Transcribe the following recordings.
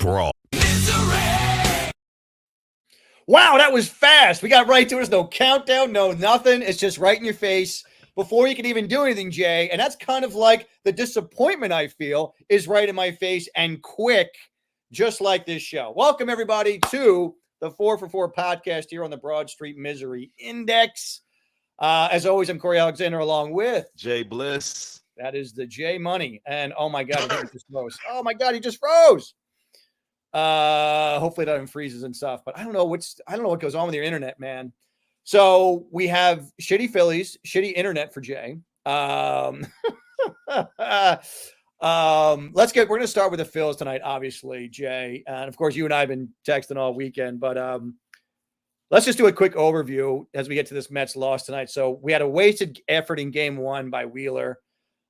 Brawl. Wow, that was fast. We got right to it. There's no countdown, no nothing. It's just right in your face before you can even do anything, Jay. And that's kind of like the disappointment I feel is right in my face and quick, just like this show. Welcome, everybody, to the 4 for 4 podcast here on the Broad Street Misery Index. As always, I'm Corey Alexander along with Jay Bliss. That is the J Money. And oh my God, I think he just froze. Oh my God, he just froze. Hopefully it doesn't freezes and stuff, but I don't know what goes on with your internet, man. So we have shitty Phillies, shitty internet for Jay. We're going to start with the Phils tonight, obviously, Jay. And of course, you and I have been texting all weekend, but let's just do a quick overview as we get to this Mets loss tonight. So we had a wasted effort in game one by Wheeler.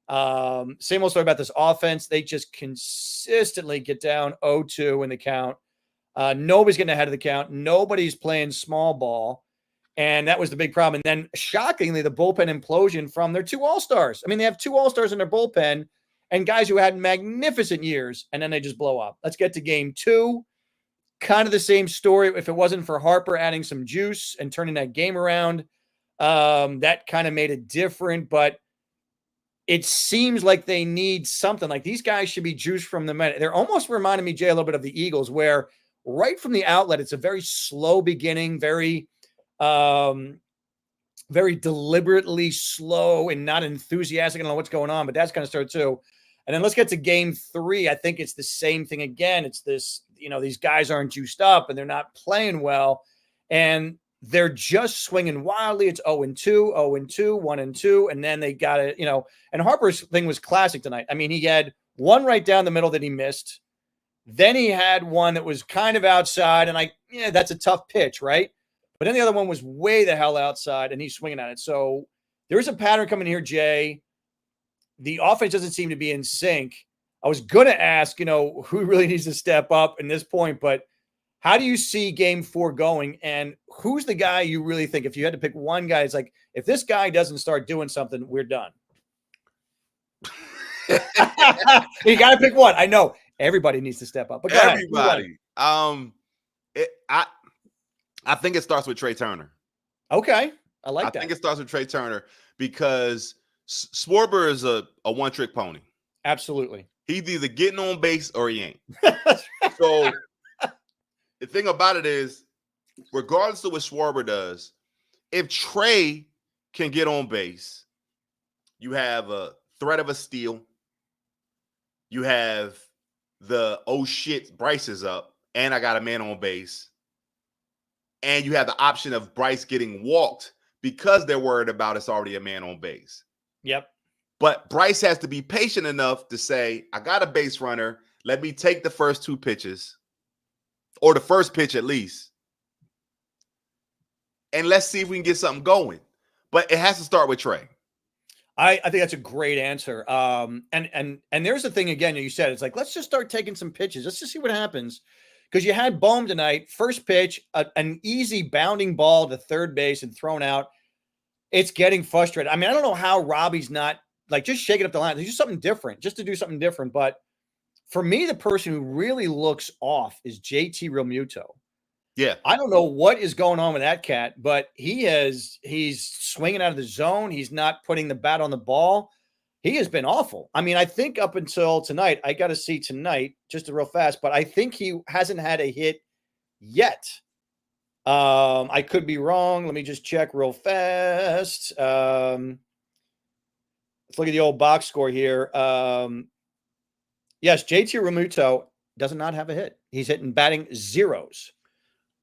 Same old story about this offense. They just consistently get down 0-2 in the count. Nobody's getting ahead of the count. Nobody's playing small ball. And that was the big problem. And then shockingly, the bullpen implosion from their two all-stars. I mean, they have two all-stars in their bullpen and guys who had magnificent years, and then they just blow up. Let's get to game two. Kind of the same story. If it wasn't for Harper adding some juice and turning that game around, that kind of made it different. But it seems like they need something. Like these guys should be juiced from the minute. They're almost reminding me, Jay, a little bit of the Eagles, where right from the outlet, it's a very slow beginning, very deliberately slow and not enthusiastic. I don't know what's going on, but that's kind of started too. And then let's get to game three. I think it's the same thing again. It's this, these guys aren't juiced up and they're not playing well. And they're just swinging wildly. It's 0-2, 0-2, 1-2. And then they got it, and Harper's thing was classic tonight. I mean, he had one right down the middle that he missed. Then he had one that was kind of outside. And that's a tough pitch, right? But then the other one was way the hell outside and he's swinging at it. So there's a pattern coming here, Jay. The offense doesn't seem to be in sync. I was going to ask, who really needs to step up in this point, but how do you see game four going? And who's the guy you really think, if you had to pick one guy, it's like, if this guy doesn't start doing something, we're done. You got to pick one. I know everybody needs to step up. But everybody. I think it starts with Trey Turner. Okay. I like that. I think it starts with Trey Turner because Schwarber is a one-trick pony. Absolutely. He's either getting on base or he ain't. So the thing about it is, regardless of what Schwarber does, if Trey can get on base, you have a threat of a steal. You have the, oh shit, Bryce is up, and I got a man on base. And you have the option of Bryce getting walked because they're worried about it's already a man on base. Yep. But Bryce has to be patient enough to say, I got a base runner. Let me take the first two pitches. Or the first pitch at least. And let's see if we can get something going. But it has to start with Trey. I think that's a great answer. And there's the thing again, you said, it's like, let's just start taking some pitches. Let's just see what happens. Because you had Bohm tonight, first pitch, an easy bounding ball to third base and thrown out. It's getting frustrated. I mean, I don't know how Robbie's not like just shaking up the line. There's just something different, just to do something different. But for me, the person who really looks off is JT Realmuto. Yeah. I don't know what is going on with that cat, but he's swinging out of the zone. He's not putting the bat on the ball. He has been awful. I mean, I think up until tonight, I got to see tonight just real fast, but I think he hasn't had a hit yet. I could be wrong. Let me just check real fast. Let's look at the old box score here. Yes, JT Realmuto does not have a hit. He's hitting batting zeros.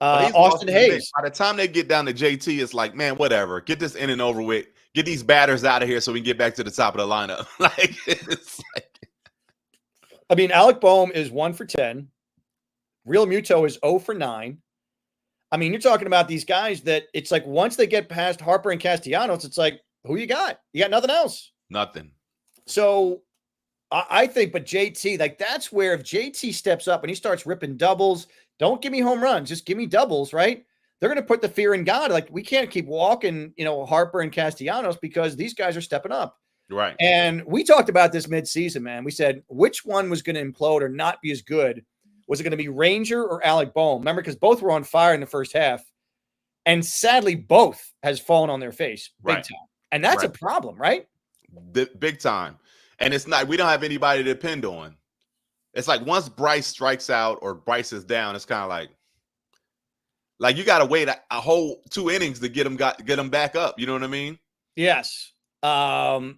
Austin Hayes. By the time they get down to JT, it's like, man, whatever. Get this in and over with. Get these batters out of here so we can get back to the top of the lineup. I mean, Alec Bohm is 1 for 10. Realmuto is 0 for 9. I mean, you're talking about these guys that it's like once they get past Harper and Castellanos, it's like, who you got? You got nothing else. Nothing. So I think, but JT, like that's where if JT steps up and he starts ripping doubles, don't give me home runs, just give me doubles, right? They're going to put the fear in God. Like we can't keep walking, Harper and Castellanos because these guys are stepping up. Right. And we talked about this midseason, man. We said which one was going to implode or not be as good Was it going to be Ranger or Alec Boehm? Remember, because both were on fire in the first half. And sadly, both has fallen on their face big time. And that's a problem, right? Big time. And it's not, we don't have anybody to depend on. It's like once Bryce strikes out or Bryce is down, it's kind of like you got to wait a whole 2 innings to get them back up. You know what I mean? Yes. Hey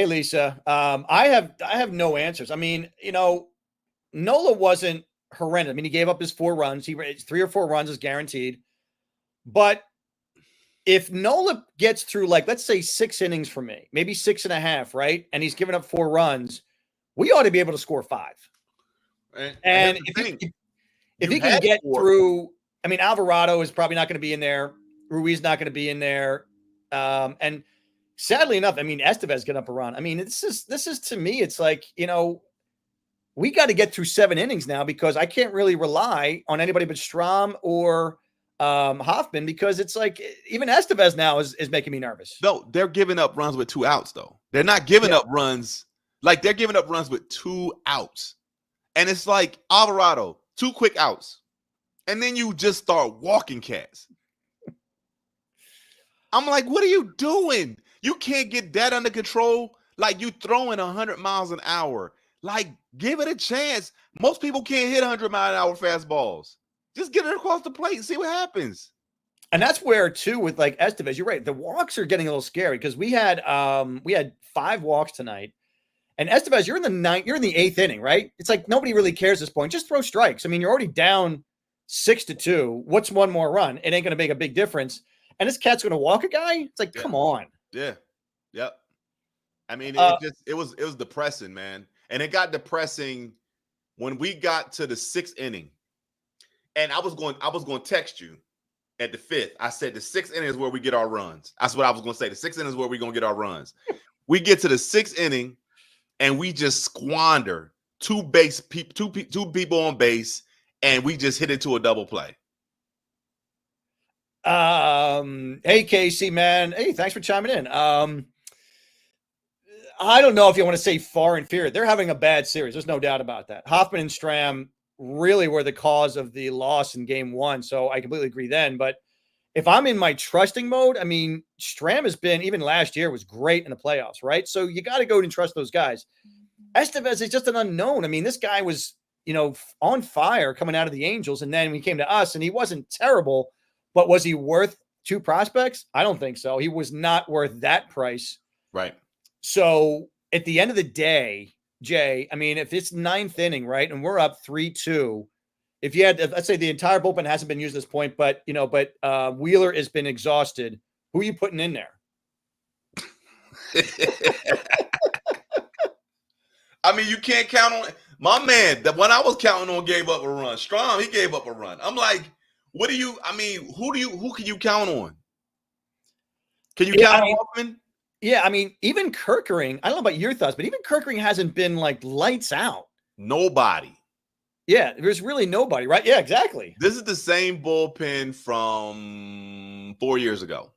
Lisa, I have no answers. I mean, Nola wasn't horrendous. I mean, he gave up his 4 runs. 3 or 4 runs is guaranteed. But if Nola gets through, like, let's say 6 innings for me, maybe 6.5, right? And he's given up 4 runs, we ought to be able to score 5. And if he can get through, I mean, Alvarado is probably not going to be in there. Ruiz not going to be in there. And sadly enough, I mean, Estevez get up a run. I mean, this is to me, it's like, we got to get through 7 innings now because I can't really rely on anybody but Strahm or Hoffman, because it's like even Estevez now is making me nervous. No, they're giving up runs with 2 outs, though. They're not giving up runs. Like, they're giving up runs with 2 outs. And it's like Alvarado, 2 quick outs. And then you just start walking cats. I'm like, what are you doing? You can't get that under control. Like, you throwing 100 miles an hour. Like, give it a chance. Most people can't hit 100-mile-an-hour fastballs. Just get it across the plate and see what happens. And that's where, too, with like Estevez, you're right. The walks are getting a little scary because we had 5 walks tonight. And Estevez, you're in the 8th inning, right? It's like nobody really cares at this point. Just throw strikes. I mean, you're already down 6-2. What's 1 more run? It ain't going to make a big difference. And this cat's going to walk a guy? It's like, come on. Yeah. Yep. I mean, it was depressing, man. And it got depressing when we got to the 6th inning. And I was going to text you at the 5th. I said the 6th inning is where we get our runs. That's what I was going to say. The 6th inning is where we're going to get our runs. We get to the 6th inning and we just squander 2 people on base, and we just hit it to a double play. Hey Casey, man. Hey, thanks for chiming in. I don't know if you want to say far inferior. They're having a bad series. There's no doubt about that. Hoffman and Strahm really were the cause of the loss in game 1. So I completely agree then. But if I'm in my trusting mode, I mean, Strahm has been, even last year, was great in the playoffs, right? So you got to go and trust those guys. Estevez is just an unknown. I mean, this guy was, on fire coming out of the Angels. And then he came to us and he wasn't terrible, but was he worth 2 prospects? I don't think so. He was not worth that price. Right. So at the end of the day, Jay, I mean, if it's 9th inning, right, and we're up 3-2, if you had, let's say the entire bullpen hasn't been used at this point, but Wheeler has been exhausted, who are you putting in there? I mean, you can't count on my man. The one I was counting on gave up a run. Strahm, he gave up a run. I'm like, who can you count on? Can you count on Hoffman? Yeah, I mean, even Kerkering, I don't know about your thoughts, but even Kerkering hasn't been like lights out. Nobody. Yeah, there's really nobody, right? Yeah, exactly. This is the same bullpen from 4 years ago.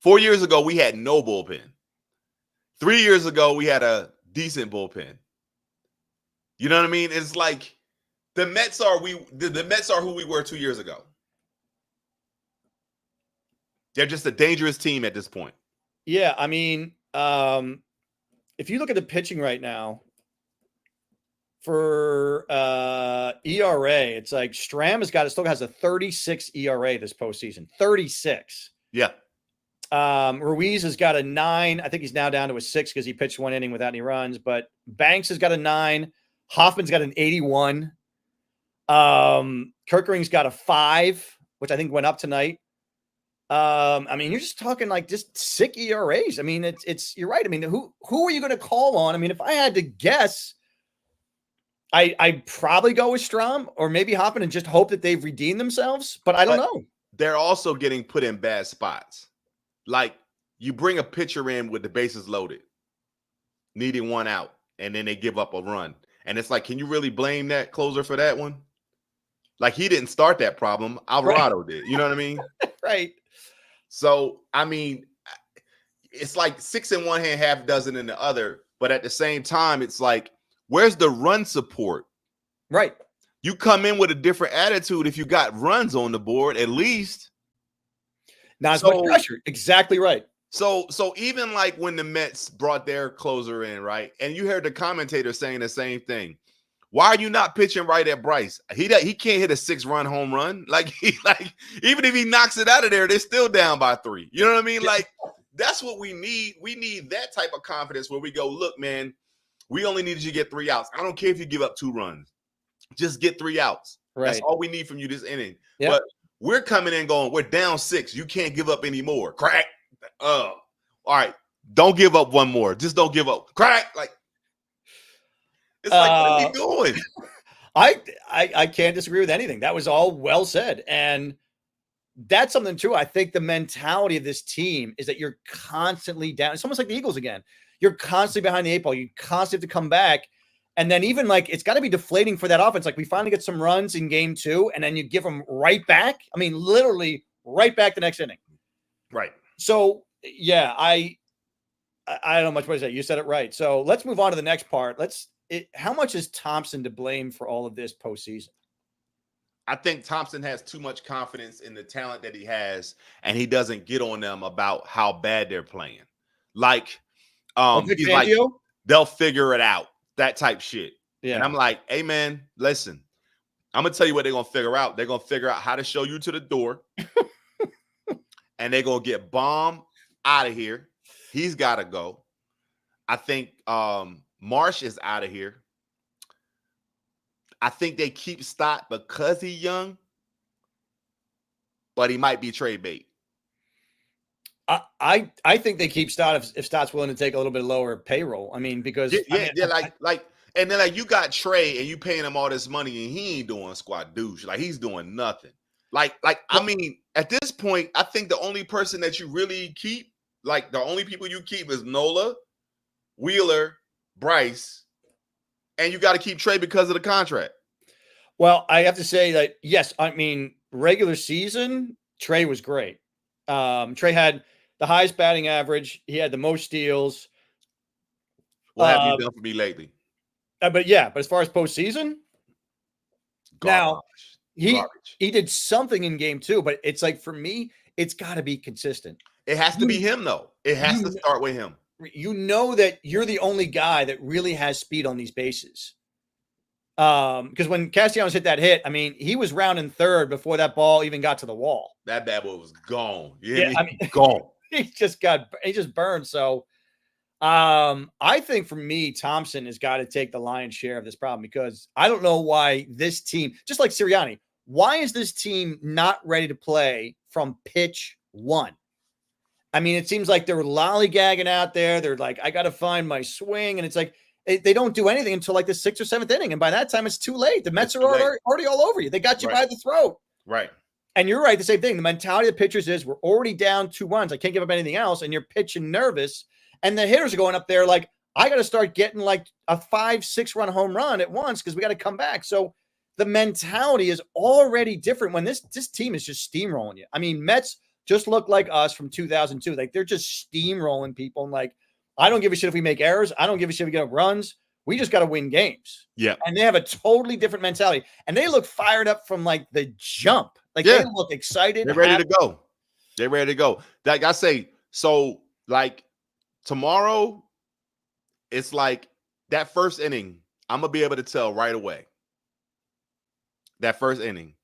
4 years ago, we had no bullpen. 3 years ago, we had a decent bullpen. You know what I mean? It's like the Mets are who we were 2 years ago. They're just a dangerous team at this point. Yeah, I mean, if you look at the pitching right now for ERA, it's like Strahm still has a 36 ERA this postseason. 36. Yeah. Ruiz has got a 9. I think he's now down to a 6 because he pitched 1 inning without any runs. But Banks has got a 9. Hoffman's got an 81. Kerkering's got a 5, which I think went up tonight. I mean, you're just talking like just sick ERAs. I mean, it's you're right. I mean, who are you going to call on? I mean, if I had to guess, I'd probably go with Strahm or maybe Hoffman and just hope that they've redeemed themselves. But I don't know. They're also getting put in bad spots. Like, you bring a pitcher in with the bases loaded, needing 1 out, and then they give up a run. And it's like, can you really blame that closer for that one? Like, he didn't start that problem. Alvarado did. You know what I mean? Right. So, I mean, it's like 6 in one hand, half dozen in the other. But at the same time, it's like, where's the run support? Right. You come in with a different attitude if you got runs on the board, at least. Not as much pressure. Exactly right. So even like when the Mets brought their closer in, right? And you heard the commentator saying the same thing. Why are you not pitching right at Bryce? He can't hit a 6-run home run. Like even if he knocks it out of there, they're still down by 3. You know what I mean? Like that's what we need. We need that type of confidence where we go, look, man, we only needed you to get 3 outs. I don't care if you give up 2 runs. Just get 3 outs. Right. That's all we need from you this inning. Yep. But we're coming in going, we're down 6. You can't give up any more. Crack. All right. Don't give up 1 more. Just don't give up. Crack. Like, it's like, what are we doing? I can't disagree with anything. That was all well said. And that's something too. I think the mentality of this team is that you're constantly down. It's almost like the Eagles again. You're constantly behind the 8 ball. You constantly have to come back. And then even like, it's got to be deflating for that offense. Like we finally get some runs in game 2 and then you give them right back. I mean, literally right back the next inning. Right. So yeah, I don't know much more to say. You said it right. So let's move on to the next part. How much is Thompson to blame for all of this postseason? I think Thompson has too much confidence in the talent that he has, and he doesn't get on them about how bad they're playing. Like, he's like, they'll figure it out, that type shit. Yeah. And I'm like, hey, man, listen, I'm going to tell you what they're going to figure out. They're going to figure out how to show you to the door, and they're going to get Baum out of here. He's got to go. I think Marsh is out of here. I think they keep Stott because he's young, but he might be trade bait. I think they keep Stott if Stott's willing to take a little bit lower payroll. I mean, because and then like you got Trey and you paying him all this money and he ain't doing squat douche. Like he's doing nothing. I mean, at this point, I think the only person that you really keep, like the only people you keep is Nola, Wheeler, Bryce, and you got to keep Trey because of the contract. Well, I have to say that, yes, I mean, regular season, Trey was great. Trey had the highest batting average. He had the most steals. What have you done for me lately? But as far as postseason, now he did something in game 2, but it's like, for me, it's got to be consistent. It has to be him, though. It has to start with him. You know that you're the only guy that really has speed on these bases. Because when Castellanos hit that hit, I mean, he was rounding third before that ball even got to the wall. That bad boy was gone. I mean, gone. He just burned. So I think for me, Thompson has got to take the lion's share of this problem, because I don't know why this team, just like Sirianni, why is this team not ready to play from pitch 1? I mean, it seems like they're lollygagging out there. They're like, I got to find my swing. And it's like, they don't do anything until like the 6th or 7th inning. And by that time, it's too late. The Mets are already all over you. They got you by the throat. Right. And you're right. The same thing. The mentality of the pitchers is, we're already down 2 runs. I can't give up anything else. And you're pitching nervous. And the hitters are going up there like, I got to start getting like a 5-6 run home run at once, because we got to come back. So the mentality is already different when this team is just steamrolling you. I mean, Mets just look like us from 2002. Like, they're just steamrolling people. And like, I don't give a shit if we make errors. I don't give a shit if we get up runs. We just got to win games. Yeah. And they have a totally different mentality. And they look fired up from like the jump. Like they look excited. They're ready to go. They're ready to go. Like I say, so like tomorrow, it's like that first inning, I'm going to be able to tell right away. That first inning.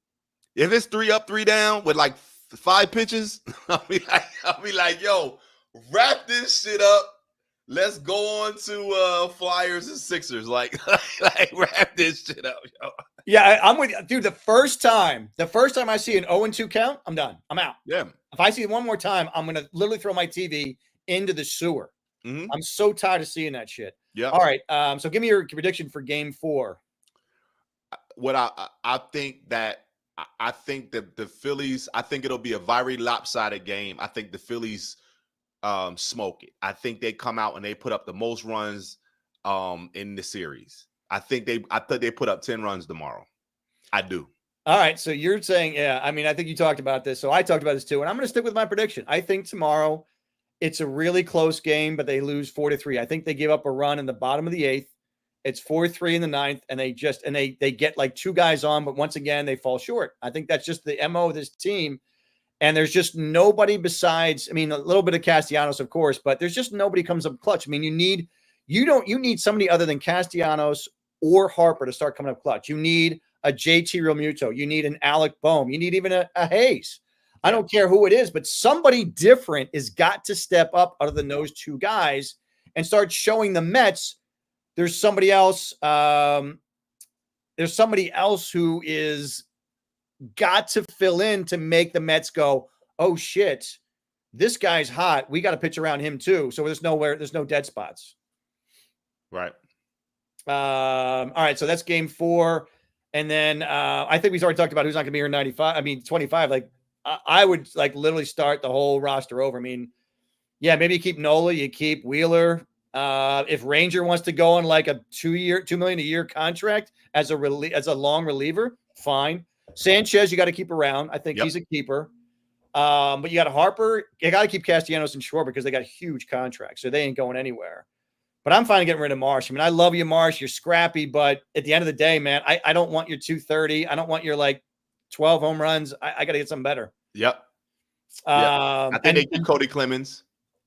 If it's 3 up, 3 down with like 5 pitches, I'll be like, yo, wrap this shit up. Let's go on to Flyers and Sixers. Like wrap this shit up, yo. Yeah, I'm with you. Dude, the first time I see an 0-2 count, I'm done. I'm out. Yeah. If I see it one more time, I'm going to literally throw my TV into the sewer. Mm-hmm. I'm so tired of seeing that shit. Yeah. All right. So give me your prediction for game 4. What I think that the Phillies, I think it'll be a very lopsided game. I think the Phillies smoke it. I think they come out and they put up the most runs in the series. I think they put up 10 runs tomorrow. I do. All right. So you're saying, yeah, I mean, I think you talked about this. So I talked about this too. And I'm going to stick with my prediction. I think tomorrow It's a really close game, but they lose 4-3. I think they give up a run in the bottom of the 8th. It's 4-3 in the 9th, and they get like 2 guys on, but once again, they fall short. I think that's just the MO of this team. And there's just nobody besides, I mean, a little bit of Castellanos, of course, but there's just nobody comes up clutch. I mean, you need somebody other than Castellanos or Harper to start coming up clutch. You need a JT Realmuto. You need an Alec Boehm. You need even a Hayes. I don't care who it is, but somebody different has got to step up other than those 2 guys and start showing the Mets there's somebody else. There's somebody else who is got to fill in to make the Mets go, oh shit, this guy's hot. We got to pitch around him too. So there's no dead spots. Right. All right. So that's game 4. And then I think we've already talked about who's not going to be here in 95. I mean, 25. Like I would like literally start the whole roster over. I mean, yeah, maybe you keep Nola, you keep Wheeler. If Ranger wants to go on like a $2 million a year contract as a long reliever, fine. Sanchez, you got to keep around. I think he's a keeper. But you got Harper. You got to keep Castellanos and Schwarber because they got huge contracts, so they ain't going anywhere. But I'm fine getting rid of Marsh. I mean, I love you, Marsh. You're scrappy, but at the end of the day, man, I don't want your 230. I don't want your like 12 home runs. I got to get something better. Yep. I think they keep Cody Clemens.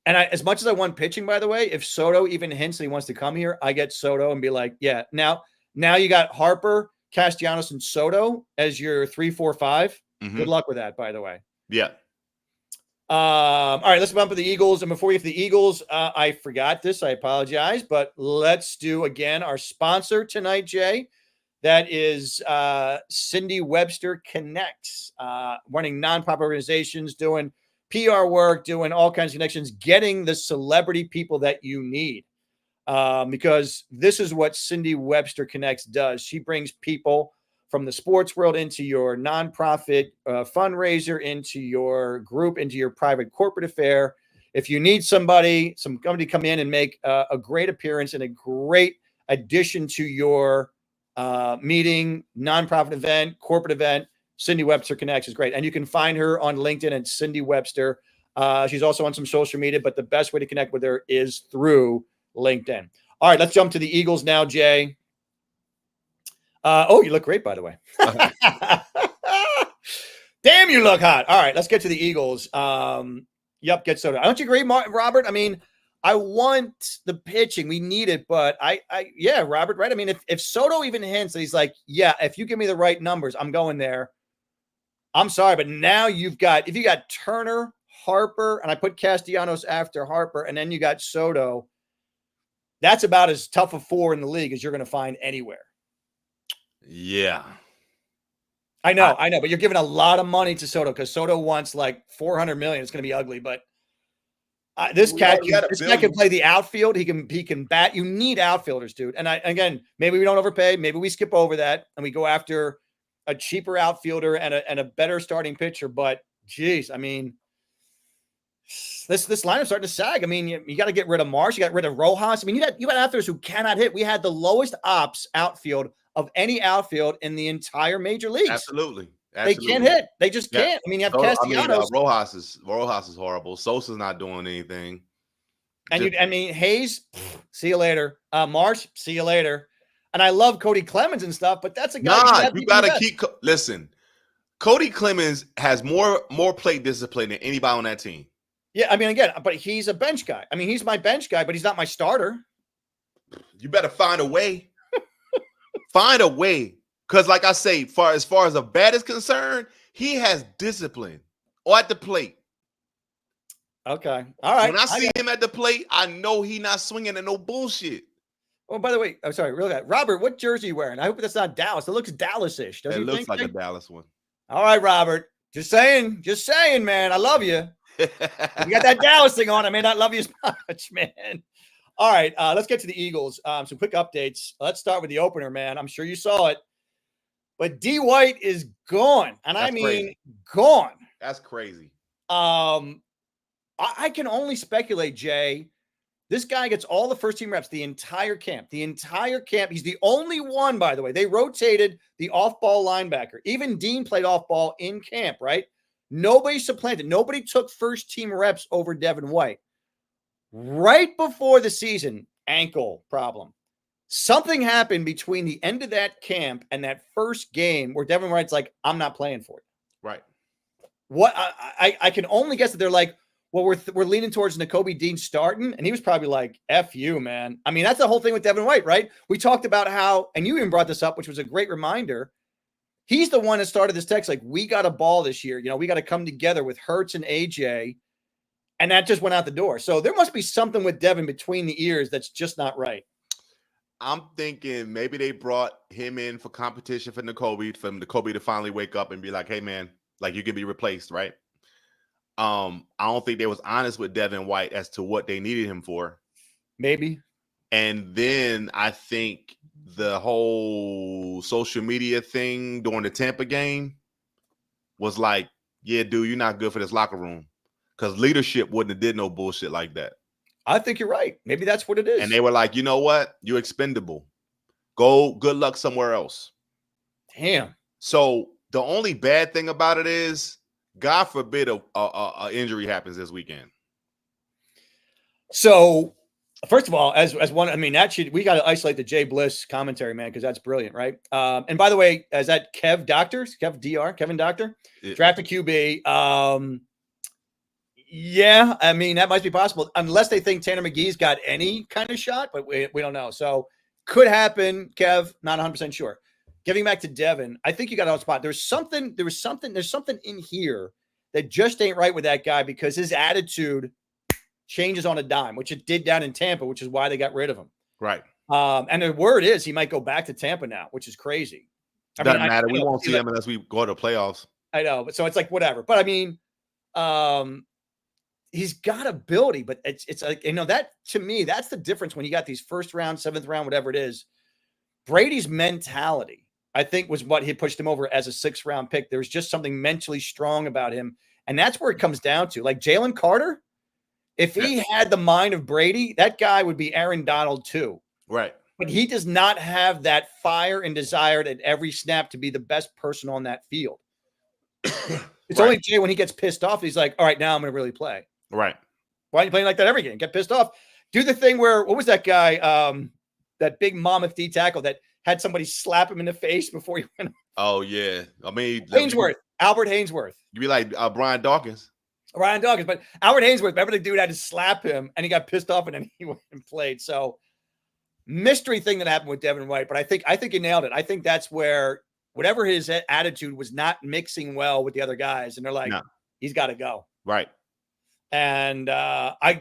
And as much as I want pitching, by the way, if Soto even hints that he wants to come here, I get Soto and be like, yeah. Now you got Harper, Castellanos, and Soto as your 3, 4, 5. Mm-hmm. Good luck with that, by the way. Yeah. All right, let's bump to the Eagles. And before we get to the Eagles, I forgot this. I apologize. But let's do, again, our sponsor tonight, Jay. That is Cindy Webster Connects, running nonprofit organizations, doing PR work, doing all kinds of connections, getting the celebrity people that you need. Because this is what Cindy Webster Connects does. She brings people from the sports world into your nonprofit fundraiser, into your group, into your private corporate affair. If you need somebody to come in and make a great appearance and a great addition to your meeting, nonprofit event, corporate event, Cindy Webster Connects is great. And you can find her on LinkedIn at Cindy Webster. She's also on some social media, but the best way to connect with her is through LinkedIn. All right, let's jump to the Eagles now, Jay. You look great, by the way. Damn, you look hot. All right, let's get to the Eagles. Get Soto. Don't you agree, Robert? I mean, I want the pitching. We need it, but yeah, Robert, right? I mean, if Soto even hints that he's like, yeah, if you give me the right numbers, I'm going there. I'm sorry, but now if you got Turner, Harper, and I put Castellanos after Harper, and then you got Soto, that's about as tough a 4 in the league as you're going to find anywhere. Yeah. I know, but you're giving a lot of money to Soto because Soto wants like $400 million. It's going to be ugly, but this cat can play the outfield. He can bat. You need outfielders, dude. And again, maybe we don't overpay. Maybe we skip over that and we go after a cheaper outfielder and a better starting pitcher. But geez, I mean, this lineup's starting to sag. I mean, you got to get rid of Marsh. You got rid of Rojas. I mean, you got outfielders who cannot hit. We had the lowest ops outfield of any outfield in the entire major leagues. Absolutely. They can't hit. They just can't. I mean, you have Castellanos. Rojas is horrible. Sosa's not doing anything. And Hayes, see you later. Marsh, see you later. And I love Cody Clemens and stuff, but that's a guy. You got to keep. Listen, Cody Clemens has more plate discipline than anybody on that team. Yeah, I mean, again, but he's a bench guy. I mean, he's my bench guy, but he's not my starter. You better find a way. Find a way. Because, like I say, as far as a bat is concerned, he has discipline at the plate. Okay. All right. When I see him at the plate, I know he's not swinging at no bullshit. Oh, by the way, I'm sorry, real guy. Robert, what jersey are you wearing? I hope that's not Dallas. It looks Dallas-ish. It looks like a Dallas one. All right, Robert. Just saying, man. I love you. You got that Dallas thing on. I may not love you as much, man. All right, let's get to the Eagles. Some quick updates. Let's start with the opener, man. I'm sure you saw it. But D. White is gone. And that's crazy. Gone. That's crazy. I can only speculate, Jay. This guy gets all the first-team reps, the entire camp. He's the only one, by the way. They rotated the off-ball linebacker. Even Dean played off-ball in camp, right? Nobody supplanted. Nobody took first-team reps over Devin White. right before the season, ankle problem. Something happened between the end of that camp and that first game where Devin White's like, I'm not playing for you. Right. What I can only guess that they're like, well, we're leaning towards Nakobe Dean starting. And he was probably like, F you, man. I mean, that's the whole thing with Devin White, right? We talked about how, and you even brought this up, which was a great reminder. He's the one that started this text like, we got a ball this year. We got to come together with Hurts and AJ. And that just went out the door. So there must be something with Devin between the ears that's just not right. I'm thinking maybe they brought him in for competition for Nakobe to finally wake up and be like, hey, man, like you can be replaced, right? I don't think they was honest with Devin White as to what they needed him for. Maybe. And then I think the whole social media thing during the Tampa game was like, yeah, dude, you're not good for this locker room. Because leadership wouldn't have did no bullshit like that. I think you're right. Maybe that's what it is. And they were like, you know what? You're expendable. Go, good luck somewhere else. Damn. So the only bad thing about it is, God forbid a injury happens this weekend. So, first of all, as one, I mean, we got to isolate the Jay Bliss commentary, man, because that's brilliant, right? And by the way, is that Kevin Doctor? Yeah. Draft a QB. Yeah, I mean, that might be possible unless they think Tanner McGee's got any kind of shot, but we don't know. So could happen, Kev, not 100% sure. Giving back to Devin, I think you got on spot. There's something in here that just ain't right with that guy because his attitude changes on a dime, which it did down in Tampa, which is why they got rid of him. Right. And the word is he might go back to Tampa now, which is crazy. Doesn't matter. We won't see him unless we go to playoffs. I know, but so it's like whatever. But I mean, he's got ability, but it's like, that to me, that's the difference when you got these first round, seventh round, whatever it is. Brady's mentality, I think, was what had pushed him over as a 6th round pick. There was just something mentally strong about him. And that's where it comes down to. Like Jalen Carter, if he had the mind of Brady, that guy would be Aaron Donald too. Right. But he does not have that fire and desire at every snap to be the best person on that field. It's only Jay when he gets pissed off. He's like, all right, now I'm going to really play. Right. Why are you playing like that every game? Get pissed off. Do the thing where, what was that guy, that big Monmouth D tackle that had somebody slap him in the face before he went? Oh, yeah. I mean, Albert Hainsworth. You'd be like Brian Dawkins. But Albert Hainsworth, remember the dude had to slap him and he got pissed off and then he went and played. So mystery thing that happened with Devin White, but I think you nailed it. I think that's where whatever his attitude was not mixing well with the other guys. And they're like, he's got to go. Right. And I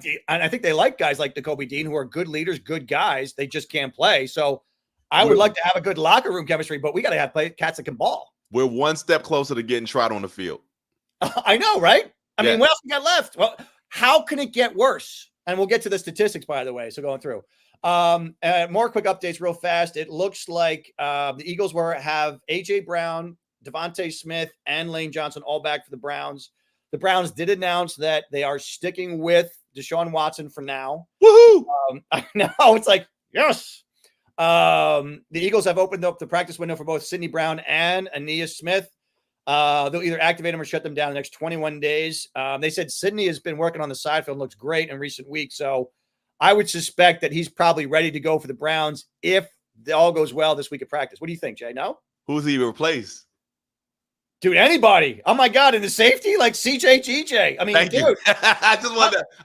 think they like guys like Nakobe Dean who are good leaders, good guys. They just can't play. So I would like to have a good locker room chemistry, but we got to have cats that can ball. We're one step closer to getting Trout on the field. I know, right? I mean, what else we got left? Well, how can it get worse? And we'll get to the statistics, by the way. So going through more quick updates real fast. It looks like the Eagles have A.J. Brown, Devontae Smith, and Lane Johnson all back for the Browns. The Browns did announce that they are sticking with Deshaun Watson for now. Woohoo! I know. It's like, yes. The Eagles have opened up the practice window for both Sidney Brown and Ainias Smith. They'll either activate them or shut them down in the next 21 days. They said Sidney has been working on the side field, looks great in recent weeks. So I would suspect that he's probably ready to go for the Browns if all goes well this week at practice. What do you think, Jay? No? Who's he replaced? Dude, anybody. Oh my God. In the safety, like CJ GJ. I mean, Thank you. I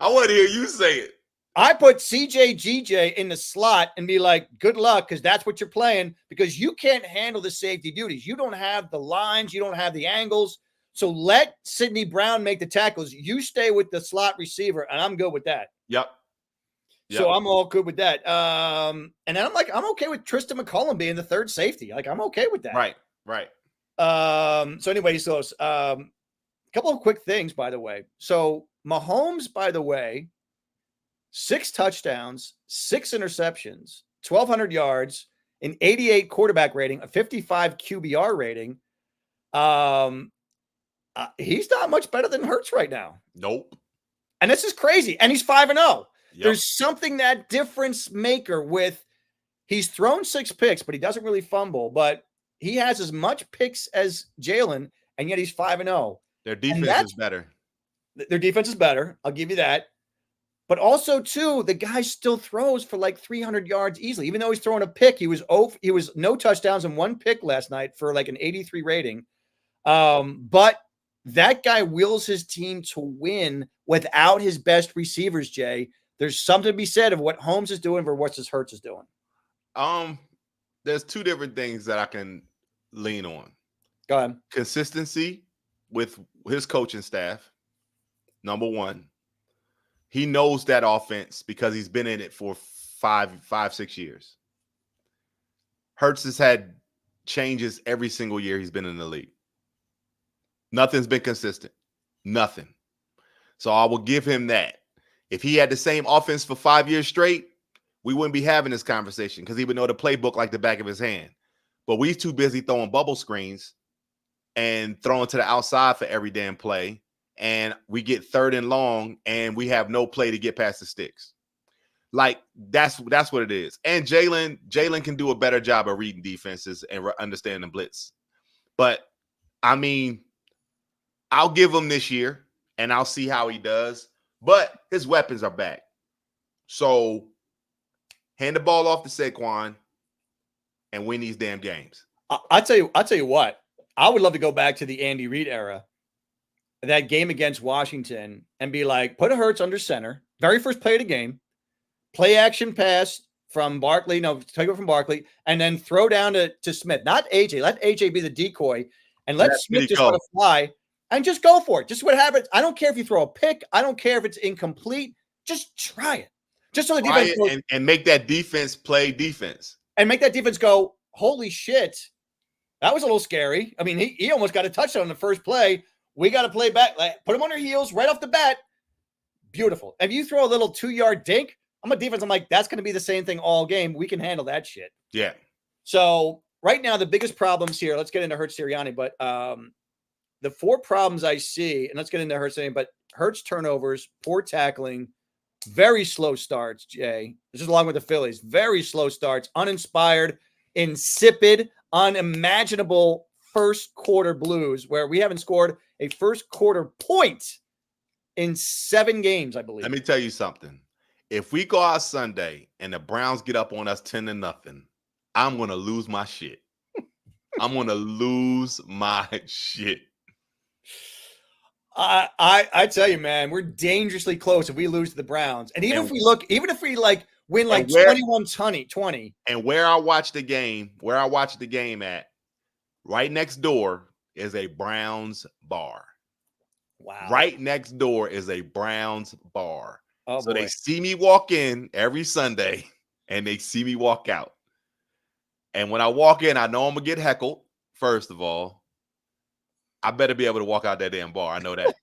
wanted to hear you say it. I put CJ GJ in the slot and be like, good luck, because that's what you're playing, because you can't handle the safety duties. You don't have the lines. You don't have the angles. So let Sidney Brown make the tackles. You stay with the slot receiver, and I'm good with that. Yep. So I'm all good with that. And then I'm like, I'm okay with Tristan McCollum being the third safety. Like, I'm okay with that. Right. So anyway, a couple of quick things, by the way. So Mahomes, by the way, 6 touchdowns, 6 interceptions, 1,200 yards, an 88 quarterback rating, a 55 QBR rating. He's not much better than Hurts right now. Nope. And this is crazy. And he's 5-0. Yep. There's something that difference maker with he's thrown 6 picks, but he doesn't really fumble. But he has as much picks as Jalen, and yet he's 5-0. Their defense is better. Their defense is better. I'll give you that. But also, too, the guy still throws for like 300 yards easily. Even though he's throwing a pick, he was no touchdowns and 1 pick last night for like an 83 rating. But that guy wills his team to win without his best receivers, Jay. There's something to be said of what Holmes is doing versus Hurts is doing. There's 2 different things that I can lean on. Go ahead. Consistency with his coaching staff. Number 1. He knows that offense because he's been in it for 6 years. Hurts has had changes every single year he's been in the league. Nothing's been consistent. Nothing. So I will give him that. If he had the same offense for 5 years straight, we wouldn't be having this conversation because he would know the playbook like the back of his hand. But we're too busy throwing bubble screens and throwing to the outside for every damn play. And we get 3rd and long and we have no play to get past the sticks. Like that's what it is. And Jalen can do a better job of reading defenses and understanding blitz. But I mean, I'll give him this year and I'll see how he does. But his weapons are back. So hand the ball off to Saquon and win these damn games. I'll tell you what. I would love to go back to the Andy Reid era. That game against Washington and be like, put a Hurts under center, very first play of the game, play action pass from Barkley, take it from Barkley, and then throw down to Smith, not AJ. Let AJ be the decoy and let Smith just want to fly and just go for it. Just what happens. I don't care if you throw a pick. I don't care if it's incomplete. Just try it. Just so the defense goes, and make that defense play defense. And make that defense go, holy shit, that was a little scary. I mean, he almost got a touchdown on the first play. We got to play back. Put them on their heels right off the bat. Beautiful. If you throw a little 2-yard dink, I'm a defense. I'm like, that's going to be the same thing all game. We can handle that shit. Yeah. So right now, the biggest problems here, let's get into Hurts Sirianni, but the 4 problems I see, and let's get into Hurts Sirianni, but Hurts turnovers, poor tackling, very slow starts, Jay. This is along with the Phillies. Very slow starts, uninspired, insipid, unimaginable first quarter blues where we haven't scored a first quarter point in 7 games, I believe. Let me tell you something. If we go out Sunday and the Browns get up on us 10-0, I'm going to lose my shit. I'm going to lose my shit. I tell you, man, we're dangerously close if we lose to the Browns. And even if we win like 21-20. And where I watch the game at, right next door is a Browns bar. Wow. Right next door is a Browns bar. Oh, so boy. they see me walk in every Sunday and they see me walk out. And when I walk in, I know I'm going to get heckled, first of all. I better be able to walk out that damn bar. I know that.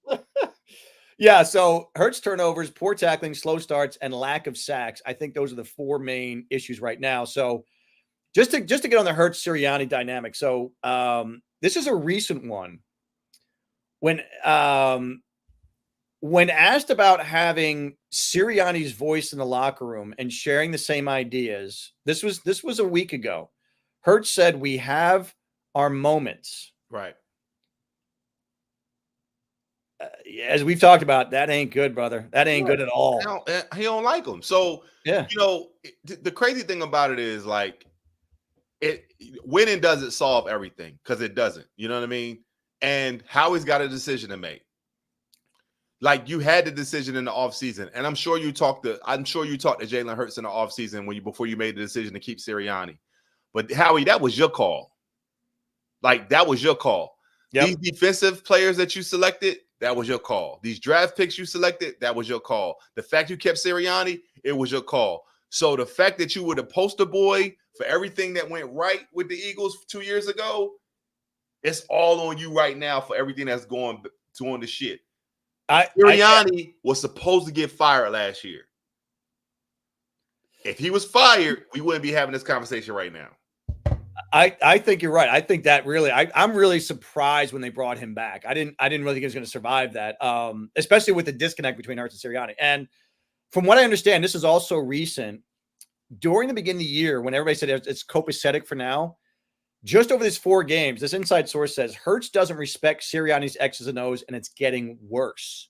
Yeah, so Hurts turnovers, poor tackling, slow starts, and lack of sacks. I think those are the 4 main issues right now. So just to get on the Hurts Sirianni dynamic. So this is a recent one. When asked about having Sirianni's voice in the locker room and sharing the same ideas, this was a week ago. Hurts said, "We have our moments." Right. As we've talked about, that ain't good, brother. That ain't good at all. He don't like them. So, yeah, the crazy thing about it is like winning doesn't solve everything because it doesn't. You know what I mean? And Howie's got a decision to make. Like you had the decision in the offseason, and I'm sure you talked to Jalen Hurts in the offseason before you made the decision to keep Sirianni. But Howie, that was your call. Like that was your call. Yep. These defensive players that you selected, that was your call. These draft picks you selected, that was your call. The fact you kept Sirianni, it was your call. So the fact that you were the poster boy for everything that went right with the Eagles 2 years ago, it's all on you right now for everything that's going to shit. Sirianni was supposed to get fired last year. If he was fired, we wouldn't be having this conversation right now. I think you're right. I think that really, I'm really surprised when they brought him back. I didn't really think he was going to survive that, especially with the disconnect between Hurts and Sirianni. And from what I understand, this is also recent. During the beginning of the year, when everybody said it's copacetic for now, just over these 4 games, this inside source says Hurts doesn't respect Sirianni's X's and O's, and it's getting worse.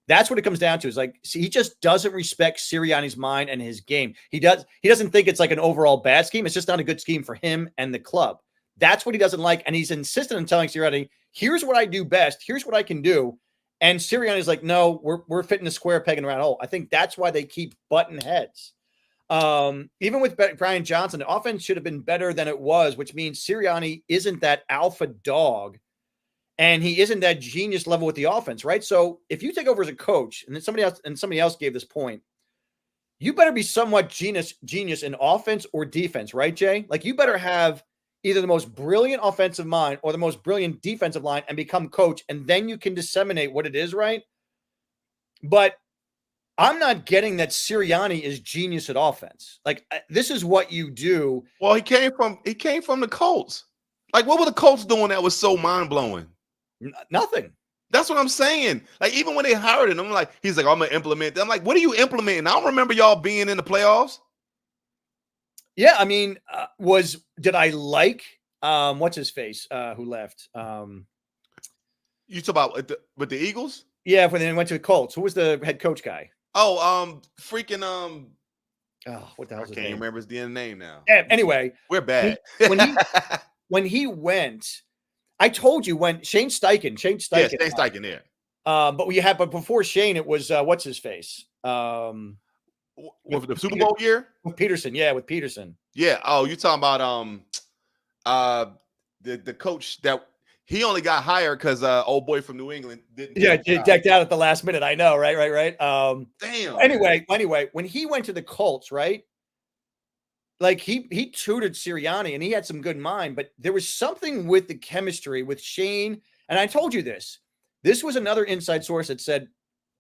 That's what it comes down to. Is like, see, he just doesn't respect Sirianni's mind and his game. He doesn't think it's like an overall bad scheme. It's just not a good scheme for him and the club. That's what he doesn't like. And he's insistent on telling Sirianni, here's what I do best. Here's what I can do. And Sirianni's like, no, we're fitting a square peg in a round hole. I think that's why they keep butting heads. Even with Brian Johnson, the offense should have been better than it was, which means Sirianni isn't that alpha dog. And he isn't that genius level with the offense, right? So if you take over as a coach, and then somebody else gave this point, you better be somewhat genius in offense or defense, right, Jay? Like you better have either the most brilliant offensive mind or the most brilliant defensive line and become coach, and then you can disseminate what it is, right? But I'm not getting that Sirianni is genius at offense. Like this is what you do. Well, he came from the Colts. Like what were the Colts doing that was so mind blowing? Nothing. That's what I'm saying. Like even when they hired him, he's like, I'm gonna implement. I'm like, what are you implementing? I don't remember y'all being in the playoffs. Yeah, I mean, did I like what's his face who left? You talk about with the Eagles? Yeah, when they went to the Colts. Who was the head coach guy? Oh, what the hell? I can't remember his name now. Yeah, anyway, we're bad. When he went. I told you when Shane Steichen. Yeah, Shane Steichen, yeah. But before Shane, it was what's his face? With the Super Bowl year? With Peterson, yeah, with Peterson. Yeah. Oh, you talking about the coach that he only got hired because old boy from New England didn't. Yeah, decked out at the last minute. I know, right. Damn. Anyway, when he went to the Colts, right? Like he tutored Sirianni and he had some good mind, but there was something with the chemistry with Shane. And I told you this. This was another inside source that said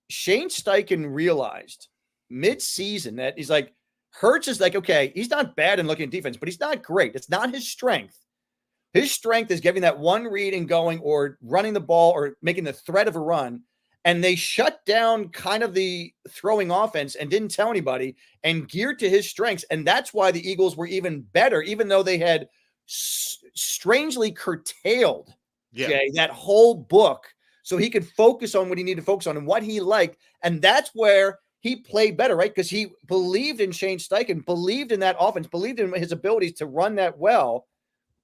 Shane Steichen realized mid-season that he's like, Hurts is like, okay, he's not bad in looking at defense, but he's not great. It's not his strength. His strength is giving that one read and going or running the ball or making the threat of a run. And they shut down kind of the throwing offense and didn't tell anybody and geared to his strengths. And that's why the Eagles were even better, even though they had strangely curtailed Jay, that whole book so he could focus on what he needed to focus on and what he liked. And that's where he played better, right? Because he believed in Shane Steichen, believed in that offense, believed in his abilities to run that well,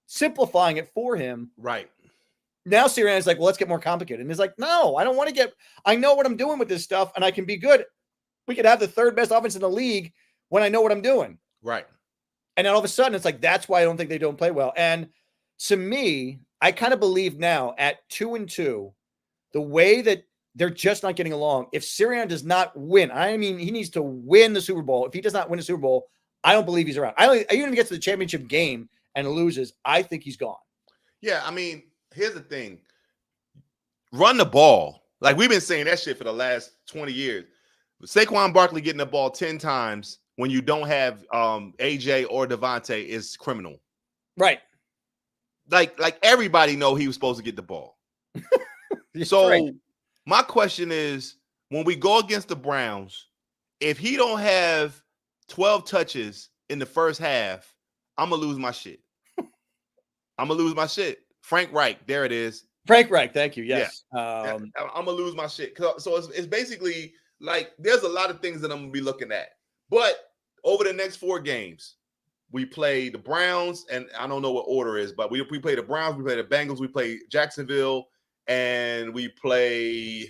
simplifying it for him. Right. Now Sirianni's like, well, let's get more complicated. And he's like, no, I don't want to I know what I'm doing with this stuff and I can be good. We could have the third best offense in the league when I know what I'm doing. Right. And then all of a sudden it's like, that's why I don't think they don't play well. And to me, I kind of believe now at 2-2, the way that they're just not getting along. If Sirianni does not win, I mean, he needs to win the Super Bowl. If he does not win the Super Bowl, I don't believe he's around. Even if he gets to the championship game and loses, I think he's gone. Yeah, I mean, here's the thing. Run the ball. Like we've been saying that shit for the last 20 years. Saquon Barkley getting the ball 10 times when you don't have AJ or Devontae is criminal. Right. Like everybody know he was supposed to get the ball. So right. My question is, when we go against the Browns, if he don't have 12 touches in the first half, I'm going to lose my shit. I'm going to lose my shit. Frank Reich, there it is. Frank Reich, thank you. Yes. Yeah. I'm going to lose my shit. So it's basically like there's a lot of things that I'm going to be looking at. But over the next 4 games, we play the Browns, and I don't know what order is, but we play the Browns, we play the Bengals, we play Jacksonville, and we play.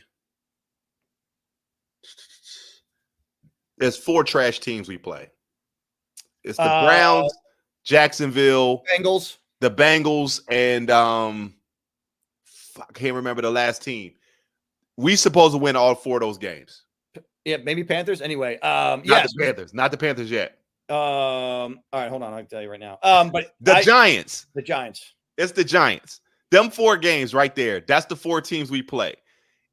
There's 4 trash teams we play. It's the Browns, Jacksonville, Bengals, the Bengals, and I can't remember the last team. We supposed to win all 4 of those games. Yeah, maybe Panthers. Anyway, not the Panthers yet. All right, hold on. I'll tell you right now. But Giants. The Giants. It's the Giants. Them 4 games right there. That's the 4 teams we play.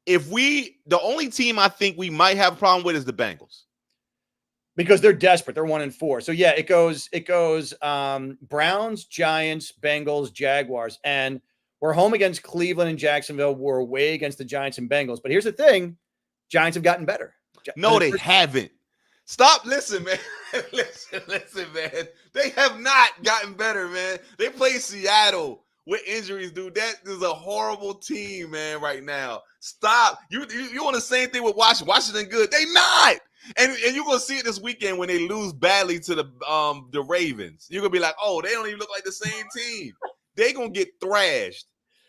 The only team I think we might have a problem with is the Bengals. Because they're desperate. They're 1-4. So yeah, it goes Browns, Giants, Bengals, Jaguars. And we're home against Cleveland and Jacksonville. We're away against the Giants and Bengals. But here's the thing. Giants have gotten better. No, they haven't. Stop. Listen, man. listen, man. They have not gotten better, man. They played Seattle, with injuries, dude. That is a horrible team, man, right now. Stop. You on the same thing with Washington. Washington good. They not. And you're gonna see it this weekend when they lose badly to the Ravens. You're gonna be like, oh, they don't even look like the same team. They gonna get thrashed.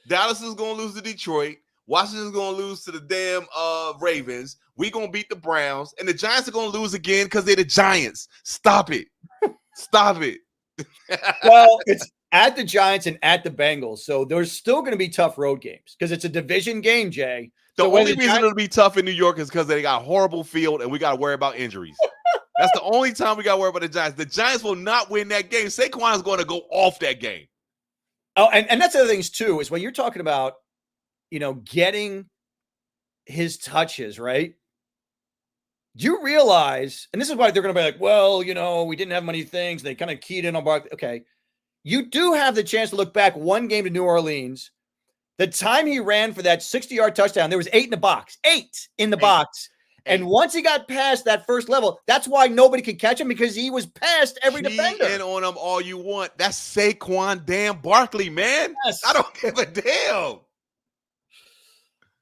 Dallas is gonna lose to Detroit. Washington's gonna lose to the damn Ravens. We gonna beat the Browns, and the Giants are gonna lose again because they're the Giants. Stop it. Stop it. Well, it's at the Giants and at the Bengals, so there's still going to be tough road games because it's a division game, Jay. The So only reason it'll be tough in New York is because they got horrible field and we got to worry about injuries. That's the only time we got to worry about the Giants. The Giants will not win that game. Saquon is going to go off that game. Oh, and that's the other things too, is when you're talking about, getting his touches, right? Do you realize, and this is why they're going to be like, well, we didn't have many things. They kind of keyed in on Barkley. Okay. You do have the chance to look back one game to New Orleans. The time he ran for that 60-yard touchdown, there was 8 in the box. 8 in the box. And once he got past that first level, that's why nobody could catch him, because he was past every defender. In on him all you want. That's Saquon damn Barkley, man. Yes. I don't give a damn.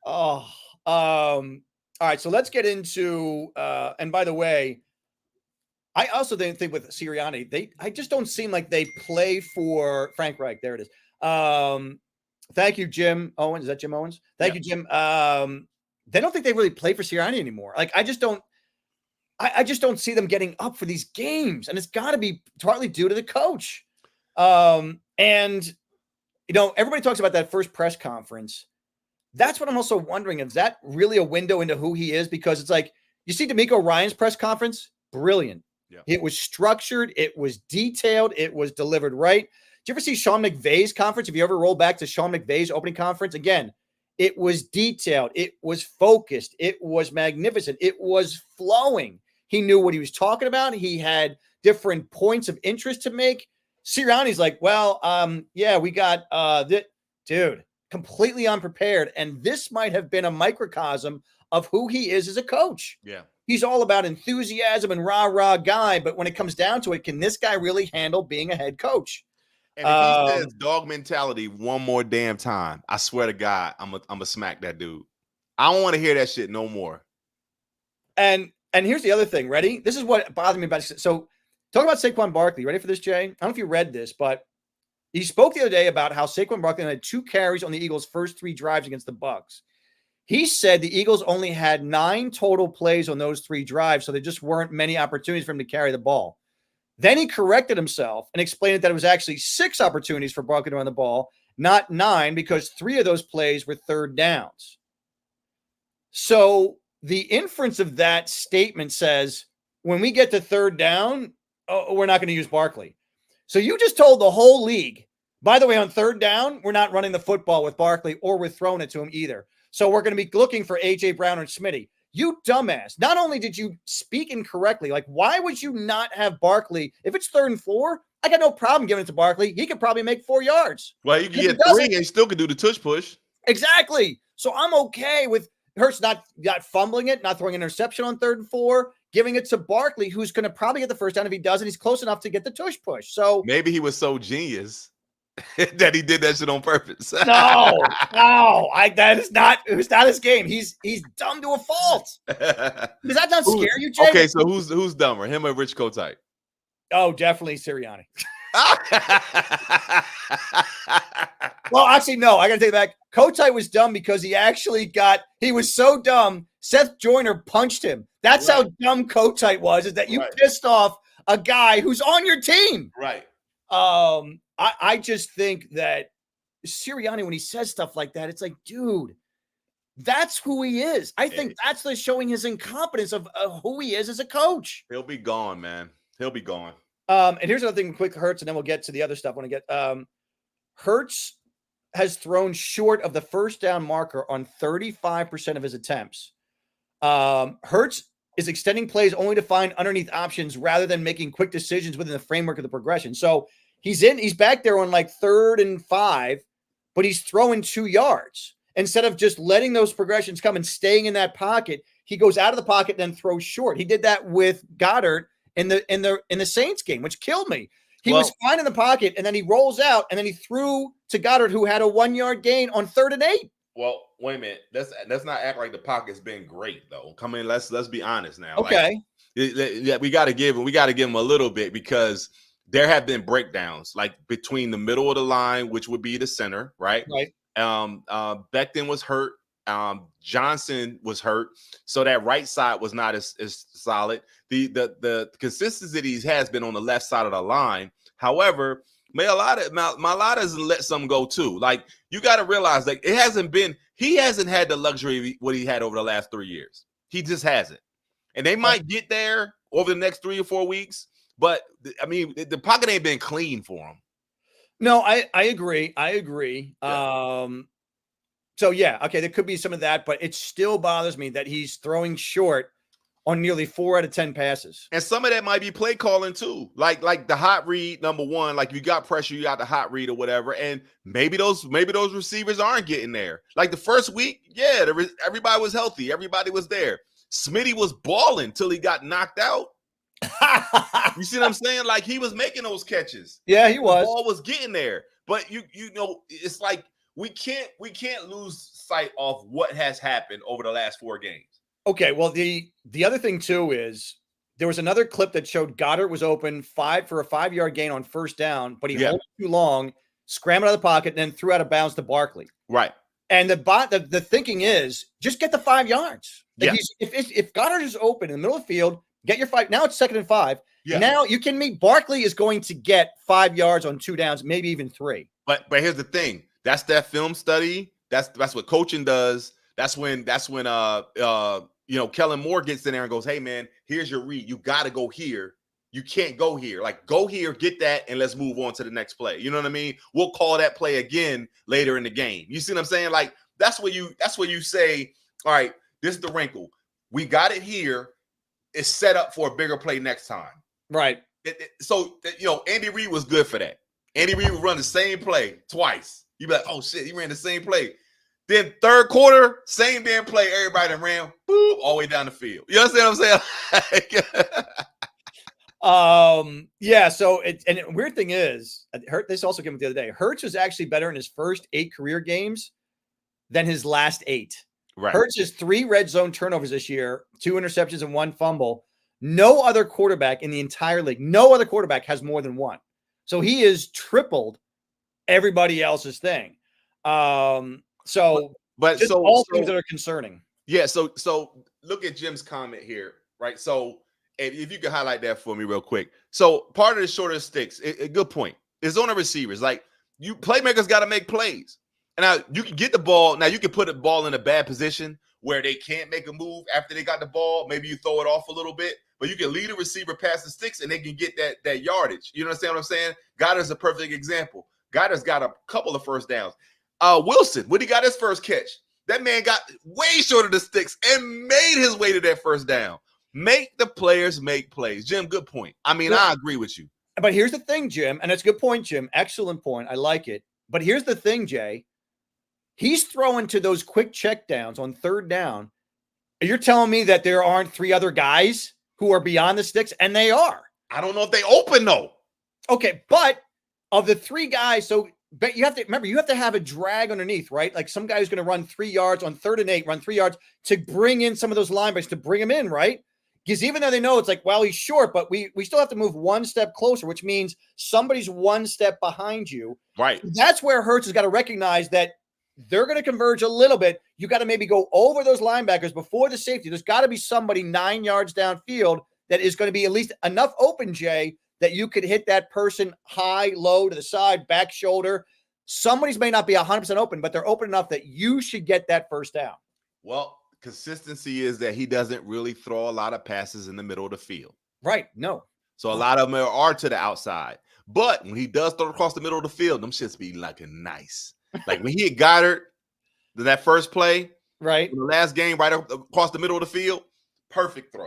Oh, all right. So let's get into, and by the way, I also think with Sirianni, I just don't seem like they play for Frank Reich. There it is. Thank you, Jim Owens. Is that Jim Owens? Thank you, Jim. They don't think they really play for Sirianni anymore. Like, I just don't see them getting up for these games. And it's got to be partly due to the coach. And everybody talks about that first press conference. That's what I'm also wondering. Is that really a window into who he is? Because it's like, you see D'Amico Ryan's press conference? Brilliant. Yeah. It was structured. It was detailed. It was delivered right. Did you ever see Sean McVay's conference? If you ever roll back to Sean McVay's opening conference, again, it was detailed. It was focused. It was magnificent. It was flowing. He knew what he was talking about. He had different points of interest to make. Sirianni's like, well, we got that. Dude, completely unprepared. And this might have been a microcosm of who he is as a coach. Yeah. He's all about enthusiasm and rah-rah guy. But when it comes down to it, can this guy really handle being a head coach? And if he says dog mentality one more damn time, I swear to God, I'm a smack that dude. I don't want to hear that shit no more. And here's the other thing. Ready? This is what bothered me about it. So talk about Saquon Barkley. Ready for this, Jay? I don't know if you read this, but he spoke the other day about how Saquon Barkley had 2 carries on the Eagles' first 3 drives against the Bucs. He said the Eagles only had 9 total plays on those 3 drives, so there just weren't many opportunities for him to carry the ball. Then he corrected himself and explained that it was actually 6 opportunities for Barkley to run the ball, not 9, because 3 of those plays were third downs. So the inference of that statement says, when we get to third down, we're not going to use Barkley. So you just told the whole league, by the way, on third down, we're not running the football with Barkley, or we're throwing it to him either. So we're going to be looking for A.J. Brown or Smitty. You dumbass. Not only did you speak incorrectly, like, why would you not have Barkley? If it's 3rd and 4, I got no problem giving it to Barkley. He could probably make 4 yards. Well, you can get 3 and still could do the tush push. Exactly. So I'm okay with Hurts not fumbling it, not throwing an interception on 3rd and 4, giving it to Barkley, who's going to probably get the first down if he does, and he's close enough to get the tush push. So maybe he was so genius that he did that shit on purpose. No, it's not his game. He's dumb to a fault. Does that not scare you, Jay? Okay, so who's dumber, him or Rich Kotite? Oh, definitely Sirianni. Well, actually, no. I got to take it back. Kotite was dumb because he was so dumb. Seth Joyner punched him. That's right. How dumb Kotite was. Is that you pissed off a guy who's on your team? Right. I just think that Sirianni, when he says stuff like that, it's like, dude, that's who he is. I think that's the showing his incompetence of who he is as a coach. He'll be gone, man. He'll be gone. And here's another thing, quick, Hurts, and then we'll get to the other stuff. Hurts has thrown short of the first down marker on 35% of his attempts. Hurts is extending plays only to find underneath options rather than making quick decisions within the framework of the progression. So he's back there on like 3rd and 5, but he's throwing 2 yards. Instead of just letting those progressions come and staying in that pocket, he goes out of the pocket and then throws short. He did that with Goddard in the Saints game, which killed me. He was fine in the pocket, and then he rolls out, and then he threw to Goddard, who had a 1-yard gain on 3rd and 8. Well, wait a minute. Let's not act like the pocket's been great though. Come in, let's be honest now. Okay. Like, we got to give him a little bit, because there have been breakdowns like between the middle of the line, which would be the center, right? Right. Becton was hurt. Johnson was hurt, so that right side was not as solid. The consistency he has been on the left side of the line. However, Mailata's let some go too. Like, you got to realize, like, he hasn't had the luxury of what he had over the last 3 years. He just hasn't, and they might get there over the next 3 or 4 weeks. But I mean, the pocket ain't been clean for him. No, I agree. Yeah. So yeah, okay, there could be some of that, but it still bothers me that he's throwing short on nearly 4 out of 10 passes. And some of that might be play calling too. Like the hot read, number one, like you got pressure, you got the hot read or whatever. And maybe those receivers aren't getting there. Like the first week, yeah, everybody was healthy. Everybody was there. Smitty was balling till he got knocked out. You see what I'm saying? Like, he was making those catches. Yeah, he was. The ball was getting there. But you know, it's like we can't lose sight of what has happened over the last 4 games. Okay, well, the other thing too is there was another clip that showed Goddard was open for a 5-yard gain on 1st down, but he held it too long, scrambled out of the pocket, and then threw out of bounds to Barkley. Right. And the thinking is just get the 5 yards. Yeah. If Goddard is open in the middle of the field, get your 5. Now it's 2nd and 5. Yeah. Now you can meet Barkley is going to get 5 yards on 2 downs, maybe even 3. But here's the thing. That's that film study. That's what coaching does. That's when Kellen Moore gets in there and goes, "Hey man, here's your read. You got to go here. You can't go here. Like, go here, get that, and let's move on to the next play." You know what I mean? We'll call that play again later in the game. You see what I'm saying? Like, that's where you say, all right, this is the wrinkle. We got it here. It's set up for a bigger play next time. Right. So Andy Reid was good for that. Andy Reid would run the same play twice. You'd be like, oh shit, he ran the same play. Then 3rd quarter, same damn play, everybody that ran, boop, all the way down the field. You understand what I'm saying? Yeah. So the weird thing is, this also came up the other day. Hurts was actually better in his first 8 career games than his last 8. Right. Hurts has 3 red zone turnovers this year, 2 interceptions and 1 fumble. No other quarterback in the entire league, no other quarterback has more than 1. So he has tripled everybody else's thing. All things that are concerning. Yeah. So look at Jim's comment here, right? So if you could highlight that for me real quick. So part of the shorter sticks, a good point, is on the receivers. Like, you playmakers got to make plays. And now you can get the ball. Now you can put the ball in a bad position where they can't make a move after they got the ball. Maybe you throw it off a little bit, but you can lead a receiver past the sticks and they can get that yardage. You understand what I'm saying? Goddard's a perfect example. Goddard's got a couple of first downs. Wilson, when he got his first catch, that man got way short of the sticks and made his way to that first down. Make the players make plays. Jim, good point. I mean, I agree with you. But here's the thing, Jim, and it's a good point, Jim. Excellent point. I like it. But here's the thing, Jay. He's throwing to those quick check downs on 3rd down. You're telling me that there aren't 3 other guys who are beyond the sticks, and they are. I don't know if they open, though. Okay, but of the 3 guys, but you have to remember, you have to have a drag underneath, right? Like some guy who's going to run 3 yards on 3rd and 8, run 3 yards to bring in some of those linebackers, to bring him in, right? Because even though they know it's like, well, he's short, but we still have to move 1 step closer, which means somebody's 1 step behind you. Right. That's where Hurts has got to recognize that they're going to converge a little bit. You got to maybe go over those linebackers before the safety. There's got to be somebody 9 yards downfield that is going to be at least enough open, Jay, that you could hit that person high, low, to the side, back shoulder. Somebody's may not be 100% open, but they're open enough that you should get that first down. Well, consistency is that he doesn't really throw a lot of passes in the middle of the field. Right. No. So a lot of them are to the outside. But when he does throw across the middle of the field, them shits be looking nice. Like when he hit Goddard, that first play, right, in the last game, right across the middle of the field, perfect throw.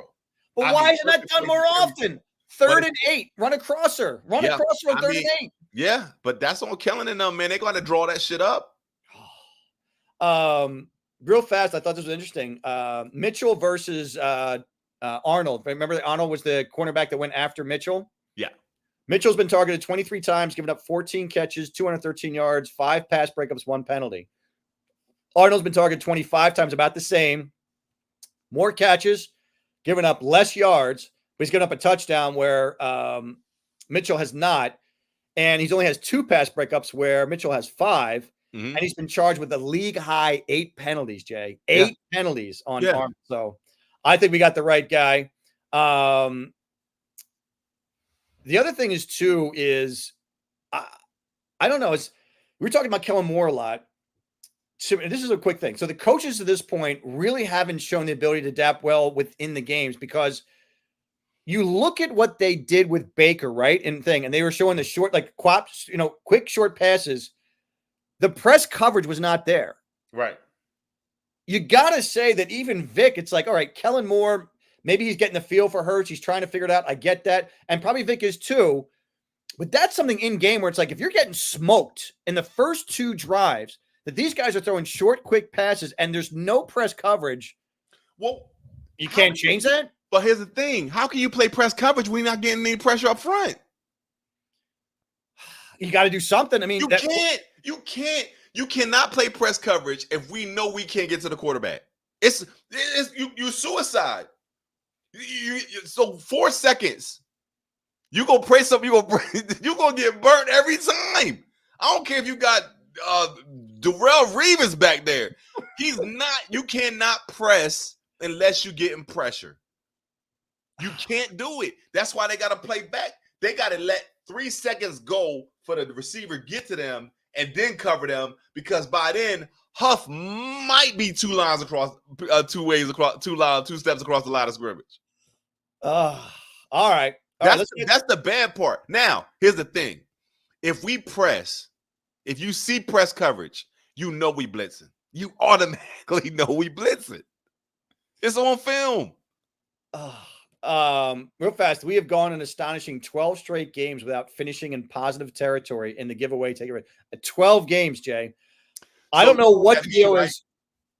But why isn't that done more often? 3rd and 8, run a crosser. Run a crosser on 3rd and 8. Yeah, but that's on Kellen and them, man. They're going to draw that shit up. Real fast, I thought this was interesting. Mitchell versus Arnold. Remember that Arnold was the cornerback that went after Mitchell? Yeah. Mitchell's been targeted 23 times, giving up 14 catches, 213 yards, 5 pass breakups, 1 penalty. Arnold's been targeted 25 times, about the same. More catches, giving up less yards, but he's given up a touchdown where Mitchell has not. And he's only has 2 pass breakups where Mitchell has 5. Mm-hmm. And he's been charged with a league high 8 penalties, Jay. 8 penalties on Arnold. So I think we got the right guy. The other thing is, too, is I don't know. We were talking about Kellen Moore a lot. So this is a quick thing. So the coaches to this point really haven't shown the ability to adapt well within the games, because you look at what they did with Baker, right? And they were showing the short, like quick short passes. The press coverage was not there. Right. You got to say that even Vic, it's like, all right, Kellen Moore, maybe he's getting the feel for Hurts. He's trying to figure it out. I get that. And probably Vic is too. But that's something in game where it's like, if you're getting smoked in the first 2 drives, that these guys are throwing short, quick passes and there's no press coverage. Well, you can't change that. But here's the thing. How can you play press coverage when you're not getting any pressure up front? You got to do something. I mean, you cannot play press coverage if we know we can't get to the quarterback. It's you suicide. So 4 seconds, you gonna pray something, you gonna get burnt every time. I don't care if you got Darrell Reeves back there. He's not. You cannot press unless you're getting pressure. You can't do it. That's why they got to play back. They got to let 3 seconds go for the receiver get to them and then cover them, because by then Huff might be 2 lines across, 2 ways across, 2 steps across the line of scrimmage. All right. That's the bad part. Now, here's the thing. If we press, if you see press coverage, you know we blitzing. You automatically know we blitzing. It's on film. Real fast, we have gone an astonishing 12 straight games without finishing in positive territory in the giveaway takeaway. 12 games, Jay. I don't know what the deal is.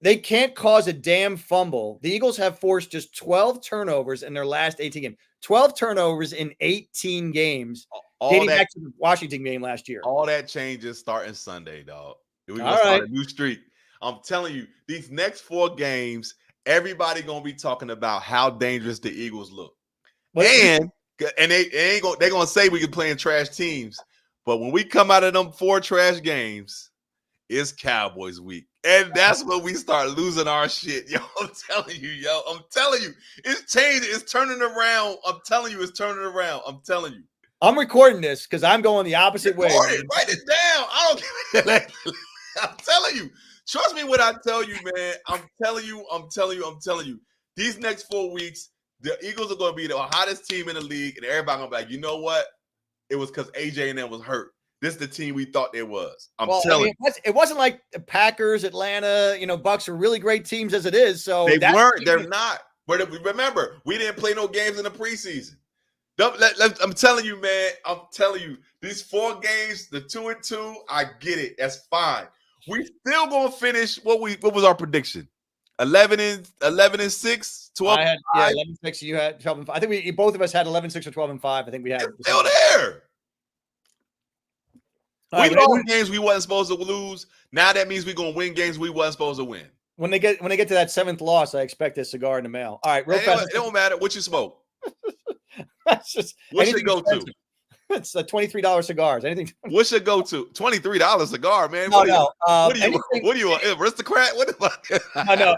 They can't cause a damn fumble. The Eagles have forced just 12 turnovers in their last 18 games. 12 turnovers in 18 games, dating back to the Washington game last year. All that changes starting Sunday, dog. We're going to start a new streak. I'm telling you, these next 4 games, everybody going to be talking about how dangerous the Eagles look. And they're going to say we can play in trash teams. But when we come out of them 4 trash games, it's Cowboys week. And that's when we start losing our shit. Yo, I'm telling you. It's changing. It's turning around. I'm telling you, it's turning around. I'm telling you. I'm recording this because I'm going the opposite way. Write it down. I don't give a I'm telling you. Trust me when I tell you, man. I'm telling you. These next 4 weeks, the Eagles are going to be the hottest team in the league, and everybody going to be like, you know what? It was because AJ and them was hurt. This is the team we thought it was. I'm telling you. It wasn't like the Packers, Atlanta, Bucks are really great teams as it is. So they weren't. They're not. But remember, we didn't play no games in the preseason. I'm telling you, man. I'm telling you. These 4 games, the 2-2, I get it. That's fine. We still gonna finish. What was our prediction? 11-6, 12. 11-6. You had 12-5. I think both of us had 11-6 or 12-5. I think we had. It's still there. We lost games we wasn't supposed to lose. Now that means we're gonna win games we wasn't supposed to win. When they get to that 7th loss, I expect a cigar in the mail. All right, real fast. It don't matter what you smoke. That's just what should go to? It's a $23 cigars. Anything? What should go to? $23 cigar, man. No. What do you want? Aristocrat? What the fuck? No.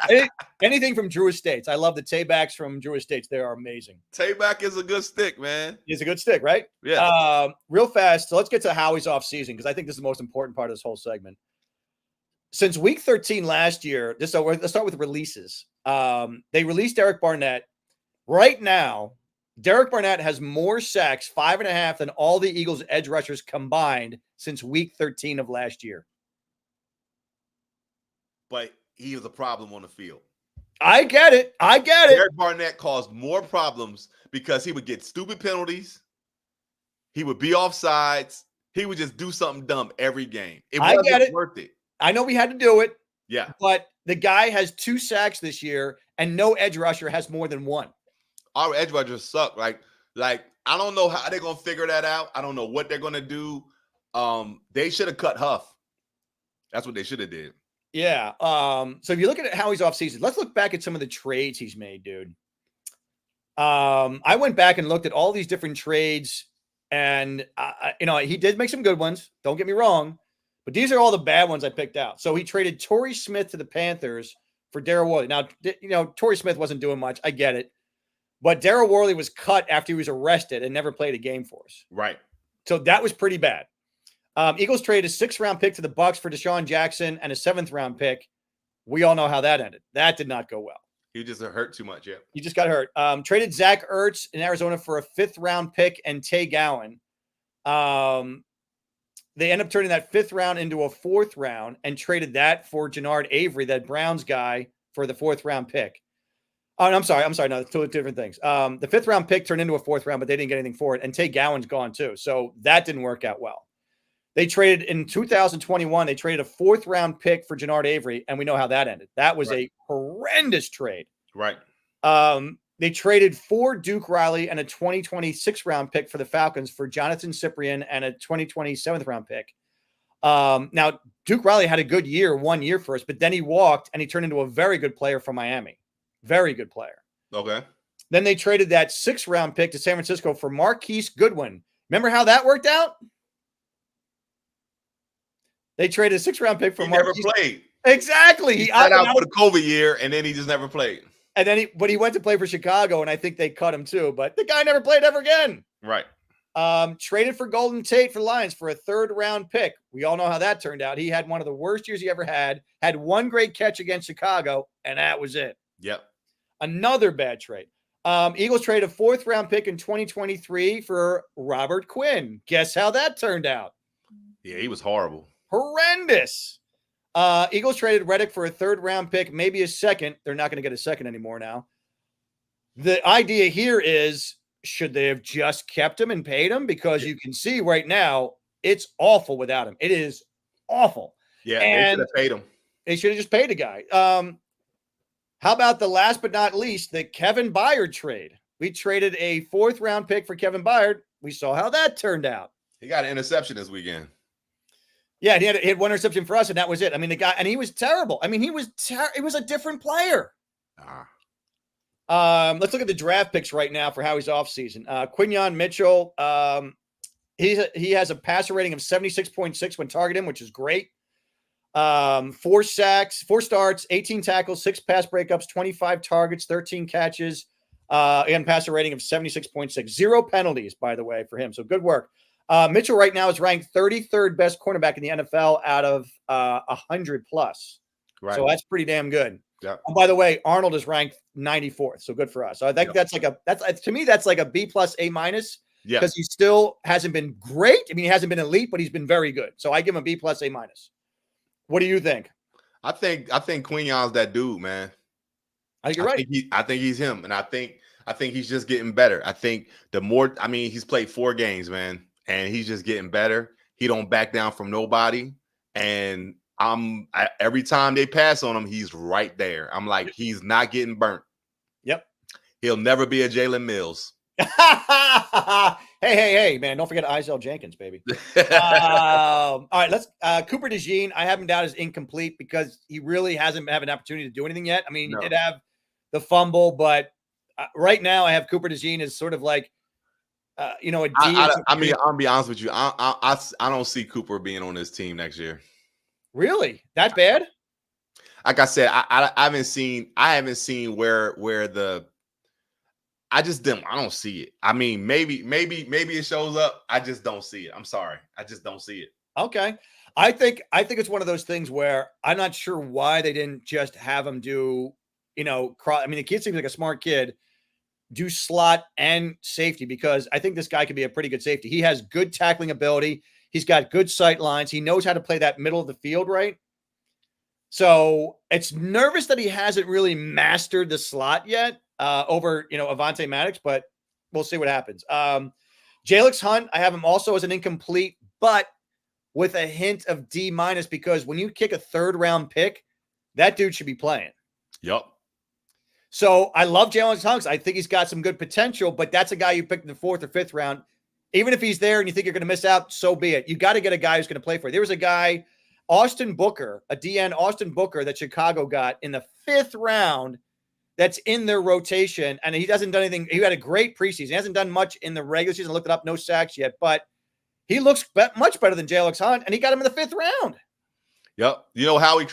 Anything from Drew Estates. I love the Taybacks from Drew Estates. They are amazing. Tayback is a good stick, man. It's a good stick, right? Yeah. Real fast. So let's get to Howie's off season, because I think this is the most important part of this whole segment. Since week 13 last year, let's start with releases. They released Derek Barnett. Right now, Derek Barnett has more sacks, 5.5, than all the Eagles' edge rushers combined since week 13 of last year. But he was a problem on the field. I get it. Derek Barnett caused more problems because he would get stupid penalties. He would be offsides. He would just do something dumb every game. It wasn't worth it. I know we had to do it. Yeah. But the guy has 2 sacks this year, and no edge rusher has more than 1. Our edge rushers suck. Like I don't know how they're gonna figure that out. I don't know what they're gonna do. They should have cut Huff. That's what they should have did. Yeah. So if you look at how he's off season, let's look back at some of the trades he's made, dude. I went back and looked at all these different trades, and he did make some good ones. Don't get me wrong, but these are all the bad ones I picked out. So he traded Torrey Smith to the Panthers for Darryl Worley. Now, Torrey Smith wasn't doing much. I get it, but Darryl Worley was cut after he was arrested and never played a game for us. Right. So that was pretty bad. Eagles traded a 6th-round pick to the Bucks for Deshaun Jackson and a 7th-round pick. We all know how that ended. That did not go well. He just hurt too much. Yeah. He just got hurt. Traded Zach Ertz in Arizona for a 5th-round pick and Tay Gowan. They end up turning that 5th round into a 4th round and traded that for Jannard Avery, that Browns guy, for the 4th-round pick. Oh, I'm sorry. No, two different things. The 5th-round pick turned into a 4th round, but they didn't get anything for it. And Tay Gowan's gone too. So that didn't work out well. They traded in 2021. They traded a 4th-round pick for Jannard Avery, and we know how that ended. That was a horrendous trade. Right. They traded for Duke Riley and a 2026-round pick for the Falcons for Jonathan Cyprian and a 2027-round pick. Now, Duke Riley had a good year, 1 year for us, but then he walked, and he turned into a very good player for Miami. Very good player. Okay. Then they traded that 6th-round pick to San Francisco for Marquise Goodwin. Remember how that worked out? They traded a 6th-round pick for He Marquise. never played. Exactly. He sat out for the COVID year, and then he just never played. And then he went to play for Chicago, and I think they cut him too. But the guy never played ever again. Right. Traded for Golden Tate for Lions for a 3rd-round pick. We all know how that turned out. He had one of the worst years he ever had one great catch against Chicago, and that was it. Yep. Another bad trade. Eagles traded a 4th-round pick in 2023 for Robert Quinn. Guess how that turned out? Yeah, he was horrible. Horrendous. Eagles traded Reddick for a 3rd-round pick, maybe a 2nd. They're not going to get a 2nd anymore now. The idea here is, should they have just kept him and paid him? Because you can see right now, it's awful without him. It is awful. Yeah, and they should have paid him. They should have just paid the guy. How about the last but not least, the Kevin Byard trade? We traded a 4th-round pick for Kevin Byard. We saw how that turned out. He got an interception this weekend. Yeah, he had 1 interception for us, and that was it. I mean, the guy, and he was terrible. I mean, he was a different player. Let's look at the draft picks right now for how he's off season. Quinyon Mitchell, he has a passer rating of 76.6 when targeting, which is great. 4 sacks, 4 starts, 18 tackles, 6 pass breakups, 25 targets, 13 catches. Again, passer rating of 76.6. 0 penalties, by the way, for him. So good work. Mitchell right now is ranked 33rd best cornerback in the NFL out of 100 plus. Right. So that's pretty damn good. Yeah. And by the way, Arnold is ranked 94th. So good for us. So I think that's to me, that's like a B plus A minus. Yeah. Because he still hasn't been great. I mean, he hasn't been elite, but he's been very good. So I give him a B plus A minus. What do you think? I think Quinyon's that dude, man. I think you're right. I think he's him. And I think he's just getting better. I think he's played 4 games, man. And he's just getting better. He don't back down from nobody. And every time they pass on him, he's right there. I'm like, he's not getting burnt. Yep. He'll never be a Jalen Mills. Hey, man, don't forget Isaiah Jenkins, baby. All right, let's Cooper DeJean. I have him down as incomplete because he really hasn't had an opportunity to do anything yet. I mean, he did have the fumble, but right now I have Cooper DeJean as sort of like a D. I mean, I'll be honest with you. I don't see Cooper being on this team next year. Really? That bad? Like I said, I haven't seen where the I don't see it. I mean, maybe it shows up. I just don't see it. I'm sorry. I just don't see it. Okay. I think it's one of those things where I'm not sure why they didn't just have him do, I mean, the kid seems like a smart kid. Do slot and safety, because I think this guy could be a pretty good safety. He has good tackling ability. He's got good sight lines. He knows how to play that middle of the field, right? So it's nervous that he hasn't really mastered the slot yet over, Avonte Maddox, but we'll see what happens. Jalix Hunt, I have him also as an incomplete, but with a hint of D minus, because when you kick a 3rd round pick, that dude should be playing. Yep. So I love Jalen Hurts. I think he's got some good potential, but that's a guy you picked in the 4th or 5th round. Even if he's there and you think you're going to miss out, so be it. You got to get a guy who's going to play for you. There was a guy, Austin Booker, a DN, Austin Booker, that Chicago got in the 5th round that's in their rotation, and he hasn't done anything. He had a great preseason. He hasn't done much in the regular season. I looked it up, no sacks yet, but he looks much better than Jalen Hurts, and he got him in the 5th round. Yep. You know how he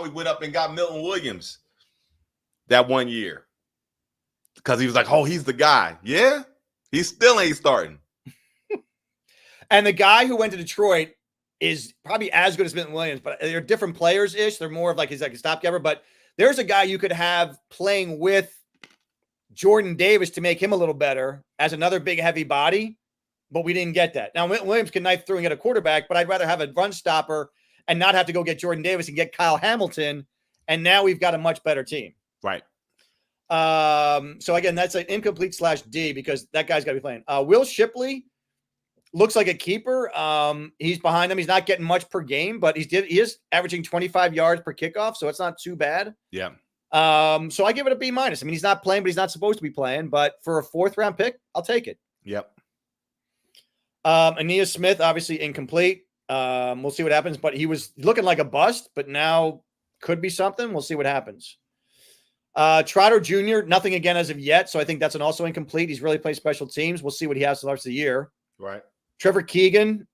went up and got Milton Williams that one year? Because he was like, oh, he's the guy. Yeah, he still ain't starting. And the guy who went to Detroit is probably as good as Milton Williams, but they're different players-ish. They're more of like, he's like a stopgapper, but there's a guy you could have playing with Jordan Davis to make him a little better as another big, heavy body, but we didn't get that. Now, Milton Williams can knife through and get a quarterback, but I'd rather have a run stopper and not have to go get Jordan Davis and get Kyle Hamilton, and now we've got a much better team. Right. So, again, that's an incomplete /D because that guy's got to be playing. Will Shipley looks like a keeper. He's behind him. He's not getting much per game, but he is averaging 25 yards per kickoff, so it's not too bad. Yeah. So I give it a B-. I mean, he's not playing, but he's not supposed to be playing. But for a 4th round pick, I'll take it. Yep. Aeneas Smith, obviously incomplete. We'll see what happens, but he was looking like a bust, but now could be something. We'll see what happens. Trotter Jr., nothing again as of yet, so I think that's an also incomplete. He's really played special teams. We'll see what he has for the rest of the year. Right. Trevor Keegan,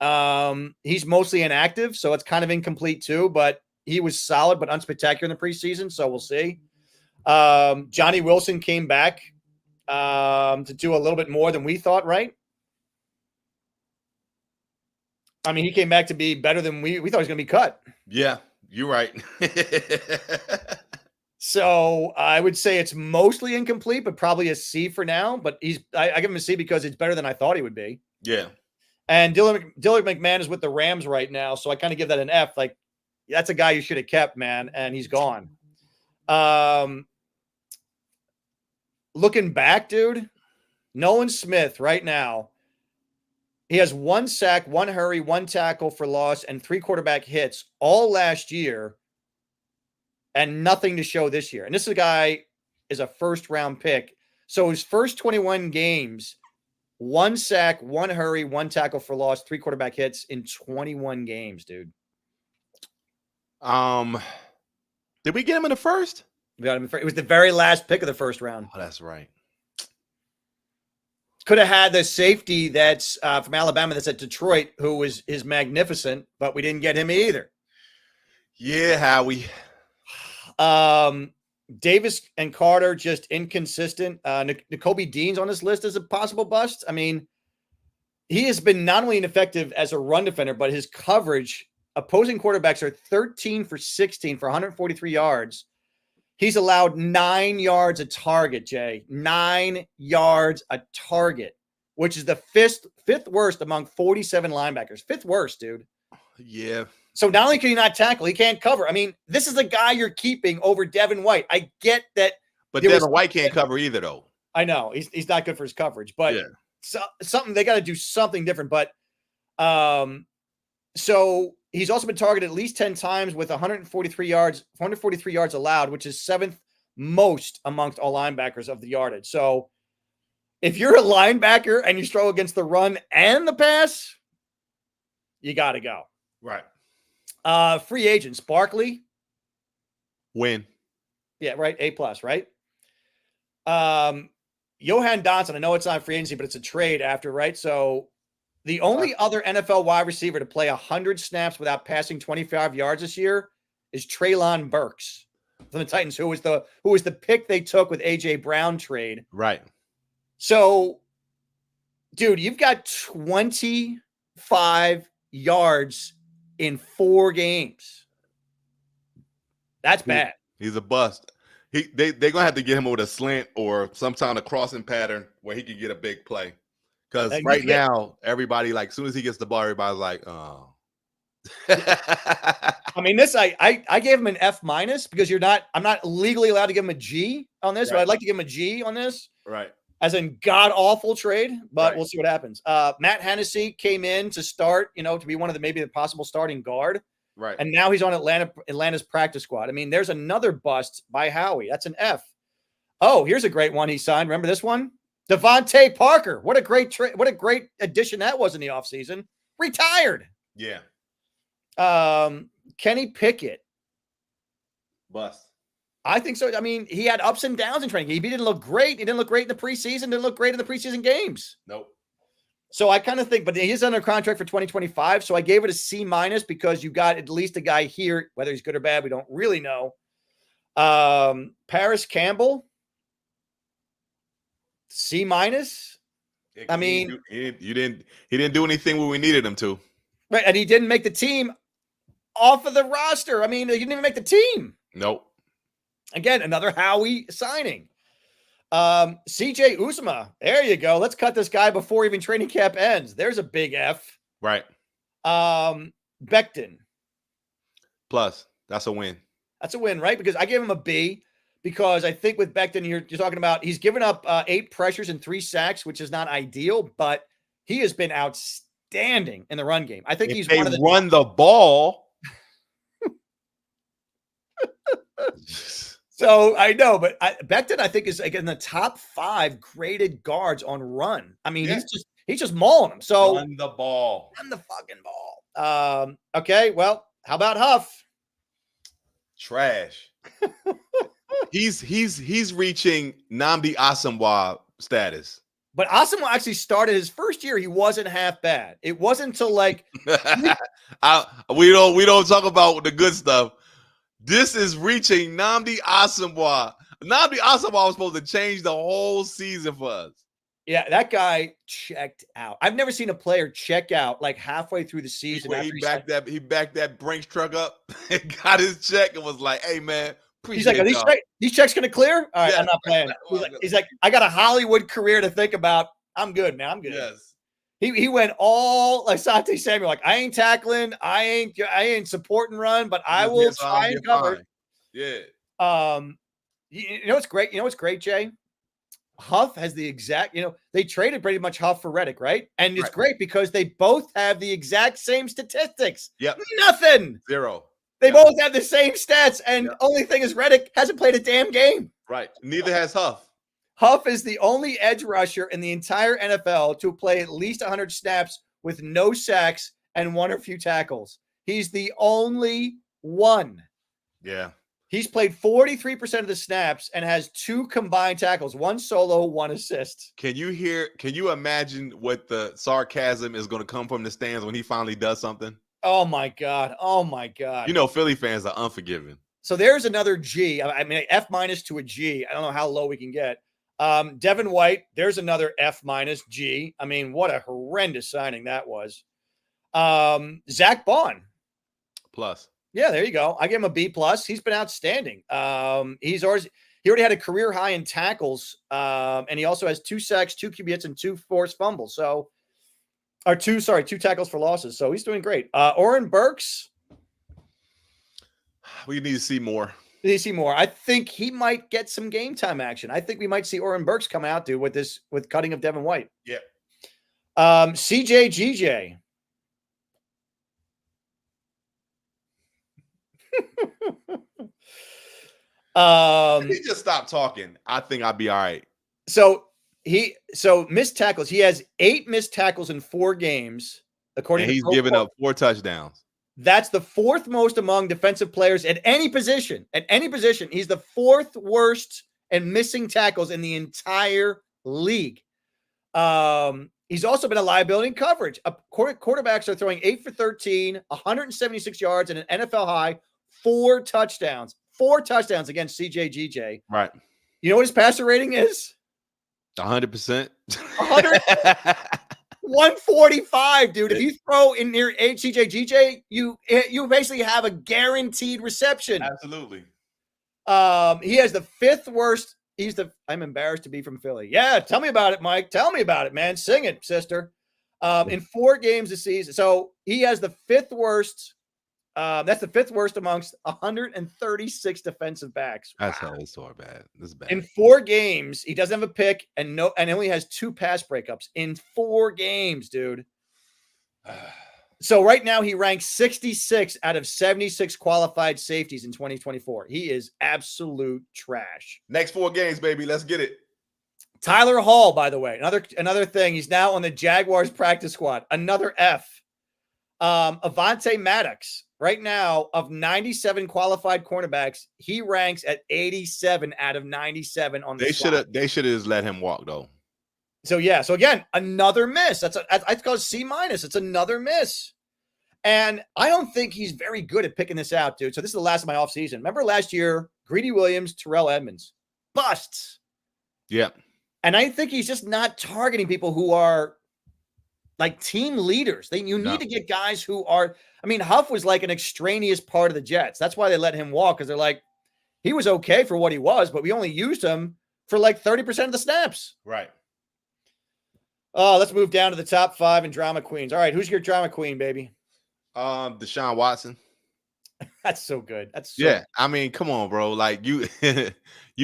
he's mostly inactive, so it's kind of incomplete too, but he was solid but unspectacular in the preseason, so we'll see. Johnny Wilson came back to do a little bit more than we thought, right? I mean, he came back to be better than we thought he was going to be cut. Yeah, you're right. So I would say it's mostly incomplete, but probably a C for now. But I give him a C because it's better than I thought he would be. Yeah. And Dylan McMahon is with the Rams right now, so I kind of give that an F. Like, that's a guy you should have kept, man, and he's gone. Looking back, dude, Nolan Smith right now, he has 1 sack, 1 hurry, 1 tackle for loss, and 3 quarterback hits all last year, and nothing to show this year. And this guy is a 1st round pick. So his first 21 games, 1 sack, 1 hurry, 1 tackle for loss, 3 quarterback hits in 21 games, dude. Did we get him in the 1st? We got him. It was the very last pick of the 1st round. Oh, that's right. Could have had the safety that's from Alabama that's at Detroit, who is magnificent, but we didn't get him either. Yeah, Howie. Davis and Carter just inconsistent. N'Kobe Dean's on this list as a possible bust. I mean, he has been not only ineffective as a run defender, but his coverage, opposing quarterbacks are 13 for 16 for 143 yards. He's allowed 9 yards a target, Jay. 9 yards a target, which is the fifth worst among 47 linebackers. 5th worst, dude. Yeah. So not only can he not tackle, he can't cover. I mean, this is the guy you're keeping over Devin White. I get that. But Devin White can't cover either, though. I know. He's not good for his coverage. But something they got to do something different. But so he's also been targeted at least 10 times with 143 yards allowed, which is 7th most amongst all linebackers of the yardage. So if you're a linebacker and you struggle against the run and the pass, you got to go. Right. Free agents, Barkley. Win. Yeah, right. A+, right? Johan Dotson, I know it's not free agency, but it's a trade after, right? So the only other NFL wide receiver to play 100 snaps without passing 25 yards this year is Treylon Burks from the Titans, who was the pick they took with A.J. Brown trade. Right. So, dude, you've got 25 yards in 4 games. That's bad. He's a bust. They're gonna have to get him with a slant or some kind of crossing pattern where he can get a big play. Because right now, everybody, like, as soon as he gets the ball, everybody's like, oh. I mean, this I gave him an F- because I'm not legally allowed to give him a G on this, but I'd like to give him a G on this. Right. As in god-awful trade, but we'll see what happens. Matt Hennessy came in to start, to be one of maybe the possible starting guard. Right. And now he's on Atlanta's practice squad. I mean, there's another bust by Howie. That's an F. Oh, here's a great one he signed. Remember this one? Devontae Parker. What a great addition that was in the offseason. Retired. Yeah. Kenny Pickett. Bust. I think so. I mean, he had ups and downs in training. He didn't look great. He didn't look great in the preseason. Didn't look great in the preseason games. Nope. So I kind of think, but he's under contract for 2025. So I gave it a C- because you got at least a guy here, whether he's good or bad, we don't really know. Paris Campbell, C-. I mean, he didn't do anything when we needed him to. Right, and he didn't make the team off of the roster. I mean, he didn't even make the team. Nope. Again, another Howie signing. CJ Uzma. There you go. Let's cut this guy before even training camp ends. There's a big F. Right. Becton. Plus, that's a win. That's a win, right? Because I gave him a B because I think with Becton, you're talking about he's given up 8 pressures and 3 sacks, which is not ideal, but he has been outstanding in the run game. I think if he's they one of the run the ball. So I know, but Becton, I think, is like in the top 5 graded guards on run. I mean, he's just mauling them. So run the ball. Run the fucking ball. Okay, well, how about Huff? Trash. he's reaching Nnamdi Asomugha status. But Asamoah actually started his first year. He wasn't half bad. It wasn't until like we don't talk about the good stuff. This is reaching Nnamdi Asomugha. Nnamdi Asomugha was supposed to change the whole season for us. Yeah, that guy checked out. I've never seen a player check out like halfway through the season. He backed that Brinks truck up and got his check and was like, "Hey man, he's like, are these checks gonna clear? All right, I'm not playing." He's like, I got a Hollywood career to think about. I'm good, man. I'm good. Yes. He went all like Sante Samuel, like I ain't tackling, I ain't support and run, but I will try and cover. Fine. Yeah. You know what's great? You know what's great, Jay? Huff has the exact, they traded pretty much Huff for Reddick, right? And it's great because they both have the exact same statistics. Yep. Nothing. 0. They both have the same stats. And only thing is Reddick hasn't played a damn game. Right. Neither has Huff. Huff is the only edge rusher in the entire NFL to play at least 100 snaps with no sacks and 1 or few tackles. He's the only one. Yeah. He's played 43% of the snaps and has 2 combined tackles, 1 solo, 1 assist. Can you imagine what the sarcasm is going to come from the stands when he finally does something? Oh my God. Oh my God. Philly fans are unforgiving. So there's another G. I mean, F- to a G. I don't know how low we can get. Devin White, there's another F- G. I mean, what a horrendous signing that was. Zach Bond. Plus. Yeah, there you go. I give him a B+. He's been outstanding. He already had a career high in tackles. And he also has 2 sacks, 2 QB hits, and 2 forced fumbles. So, 2 tackles for losses. So he's doing great. Oren Burks. We need to see more. I think he might get some game time action. I think we might see Oren Burks come out, dude, with cutting of Devin White. Yeah. CJ GJ. If he just stopped talking, I think I'd be all right. So missed tackles. He has 8 missed tackles in 4 games. According to he's given up 4 touchdowns. That's the 4th most among defensive players at any position. At any position, he's the 4th worst in missing tackles in the entire league. He's also been a liability in coverage. Quarterbacks are throwing 8 for 13, 176 yards, and an NFL high 4 touchdowns. 4 touchdowns against CJ GJ. Right. You know what his passer rating is? 100%. 145, dude. If you throw in near CJ GJ, you basically have a guaranteed reception. Absolutely. He has the 5th worst. I'm embarrassed to be from Philly. Yeah, tell me about it, Mike. Tell me about it, man. Sing it, sister. In 4 games this season. So he has the 5th worst. That's the 5th worst amongst 136 defensive backs. Wow. That's so bad. This is bad. In 4 games, he doesn't have a pick and only has 2 pass breakups in 4 games, dude. So right now he ranks 66 out of 76 qualified safeties in 2024. He is absolute trash. Next 4 games, baby. Let's get it. Tyler Hall, by the way, another thing. He's now on the Jaguars practice squad. Another F. Avante Maddox, right now, of 97 qualified cornerbacks, he ranks at 87 out of 97 on the They should have just let him walk, though. So again, another miss. I'd go C-. It's another miss. And I don't think he's very good at picking this out, dude. So this is the last of my offseason. Remember last year, Greedy Williams, Terrell Edmonds, busts. Yeah. And I think he's just not targeting people who are like team leaders. You need to get guys who are, I mean, Huff was like an extraneous part of the Jets. That's why they let him walk, because they're like, he was okay for what he was, but we only used him for like 30% of the snaps. Right. Let's move down to the top 5 in drama queens. All right, who's your drama queen, baby? Deshaun Watson. That's so good. Yeah. I mean, come on, bro. Like you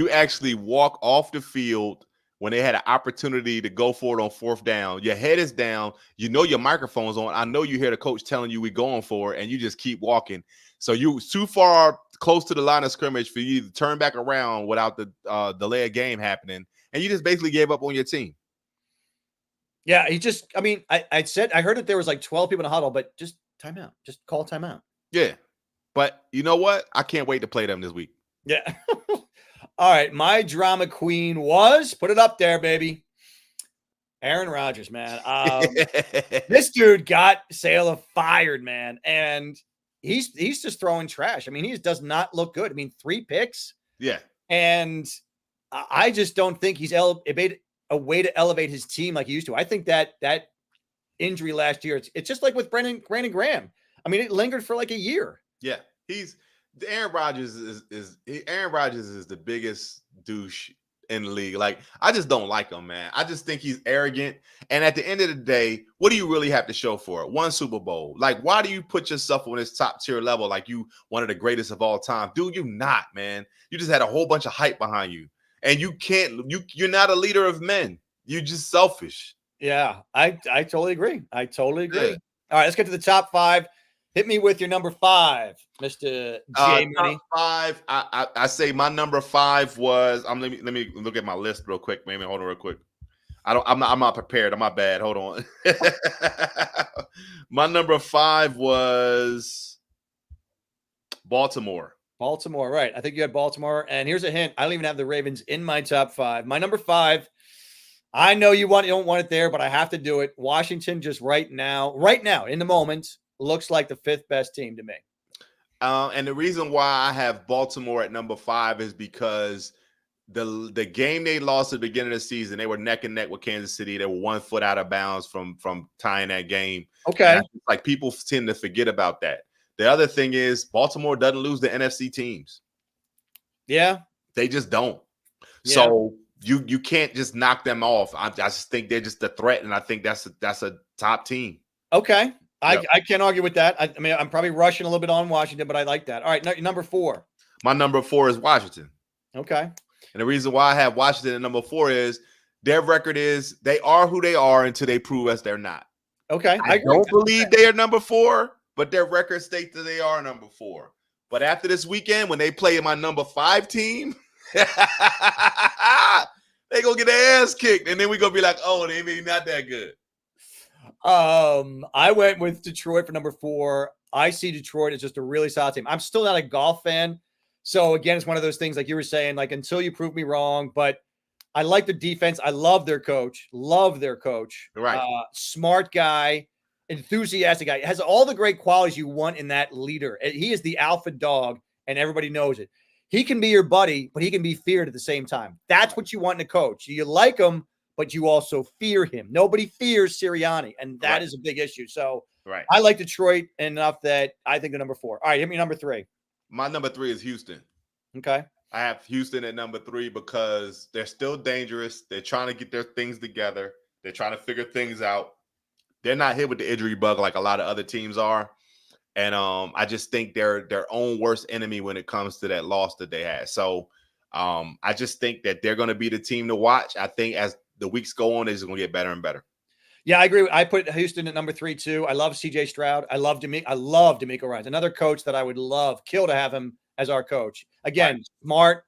actually walk off the field when they had an opportunity to go for it on 4th down. Your head is down. You know your microphone's on. I know you hear the coach telling you we're going for it, and you just keep walking. So you too far close to the line of scrimmage for you to turn back around without the delay of game happening, and you just basically gave up on your team. Yeah, he just, I mean, I heard that there was like 12 people in the huddle, but just timeout. Just call timeout. Yeah. But you know what? I can't wait to play them this week. Yeah. All right. My drama queen was, put it up there, baby, Aaron Rodgers, man. This dude got Salah fired, man. And he's just throwing trash. I mean, he just does not look good. I mean, 3 picks. Yeah. And I just don't think he's a way to elevate his team like he used to. I think that injury last year, it's just like with Brandon Graham. I mean, it lingered for like a year. Yeah, Aaron Rodgers is the biggest douche in the league. Like, I just don't like him, man. I just think he's arrogant. And at the end of the day, what do you really have to show for it? 1 Super Bowl. Like, why do you put yourself on this top tier level like you one of the greatest of all time? Dude, you not, man. You just had a whole bunch of hype behind you. And you're not a leader of men. You're just selfish. Yeah, I totally agree. I totally agree. Yeah. All right, let's get to the top 5. Hit me with your number 5, Mr. J Money. Top 5. I say my number 5 was. Let me look at my list real quick. Maybe hold on real quick. I'm not prepared. I'm not bad. Hold on. My number 5 was Baltimore. Baltimore, right. I think you had Baltimore. And here's a hint. I don't even have the Ravens in my top 5. My number 5, I know you don't want it there, but I have to do it. Washington just right now, in the moment, looks like the 5th best team to me. And the reason why I have Baltimore at number 5 is because the game they lost at the beginning of the season, they were neck and neck with Kansas City. They were 1 foot out of bounds from tying that game. Okay. Like, people tend to forget about that. The other thing is Baltimore doesn't lose the NFC teams. Yeah. They just don't. Yeah. So you can't just knock them off. I just think they're just a threat, and I think that's a top team. Okay. Yep. I can't argue with that. I mean, I'm probably rushing a little bit on Washington, but I like that. All right, number 4. My number 4 is Washington. Okay. And the reason why I have Washington at number 4 is their record is they are who they are until they prove us they're not. Okay. I don't believe they are number 4, but their record states that they are number 4. But after this weekend, when they play my number 5 team, they gonna get their ass kicked, and then we gonna be like, oh, they may not that good. I went with Detroit for number 4. I see Detroit as just a really solid team. I'm still not a golf fan. So again, it's one of those things like you were saying, like, until you prove me wrong, but I like the defense. I love their coach. Right. Smart guy, enthusiastic guy. Has all the great qualities you want in that leader. He is the alpha dog, and everybody knows it. He can be your buddy, but he can be feared at the same time. That's what you want in a coach. You like him, but you also fear him. Nobody fears Sirianni, and that is a big issue. So I like Detroit enough that I think they're number 4. All right, hit me number 3. My number 3 is Houston. Okay. I have Houston at number 3 because they're still dangerous. They're trying to get their things together. They're trying to figure things out. They're not hit with the injury bug like a lot of other teams are. And I just think they're their own worst enemy when it comes to that loss that they had. So I just think that they're going to be the team to watch. I think as the weeks go on, they're just going to get better and better. Yeah, I agree. I put Houston at number 3 too. I love CJ Stroud. I love D'Amico Ryans. Another coach that I would kill to have him as our coach. Again, smart,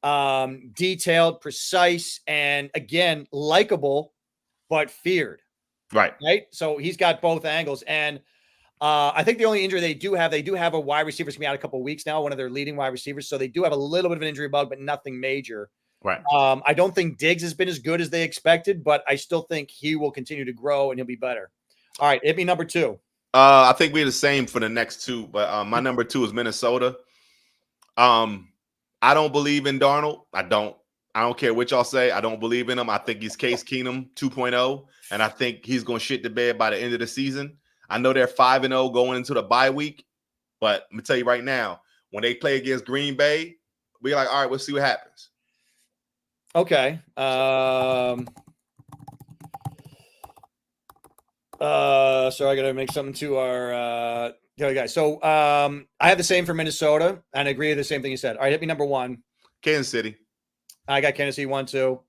detailed, precise, and again, likable, but feared. Right. So he's got both angles. And I think the only injury they do have a wide receiver that's going to be out a couple of weeks now, one of their leading wide receivers. So they do have a little bit of an injury bug, but nothing major. Right. I don't think Diggs has been as good as they expected, but I still think he will continue to grow and he'll be better. All right, hit me number 2. I think we're the same for the next 2, but my number 2 is Minnesota. I don't believe in Darnold. I don't care what y'all say. I don't believe in him. I think he's Case Keenum 2.0, and I think he's going to shit the bed by the end of the season. I know they're 5-0 going into the bye week, but I'm going to tell you right now, when they play against Green Bay, we're like, all right, we'll see what happens. Okay. So I got to make something to our guys. So I have the same for Minnesota, and I agree with the same thing you said. All right, hit me number 1. Kansas City. I got Kansas City 1, 2.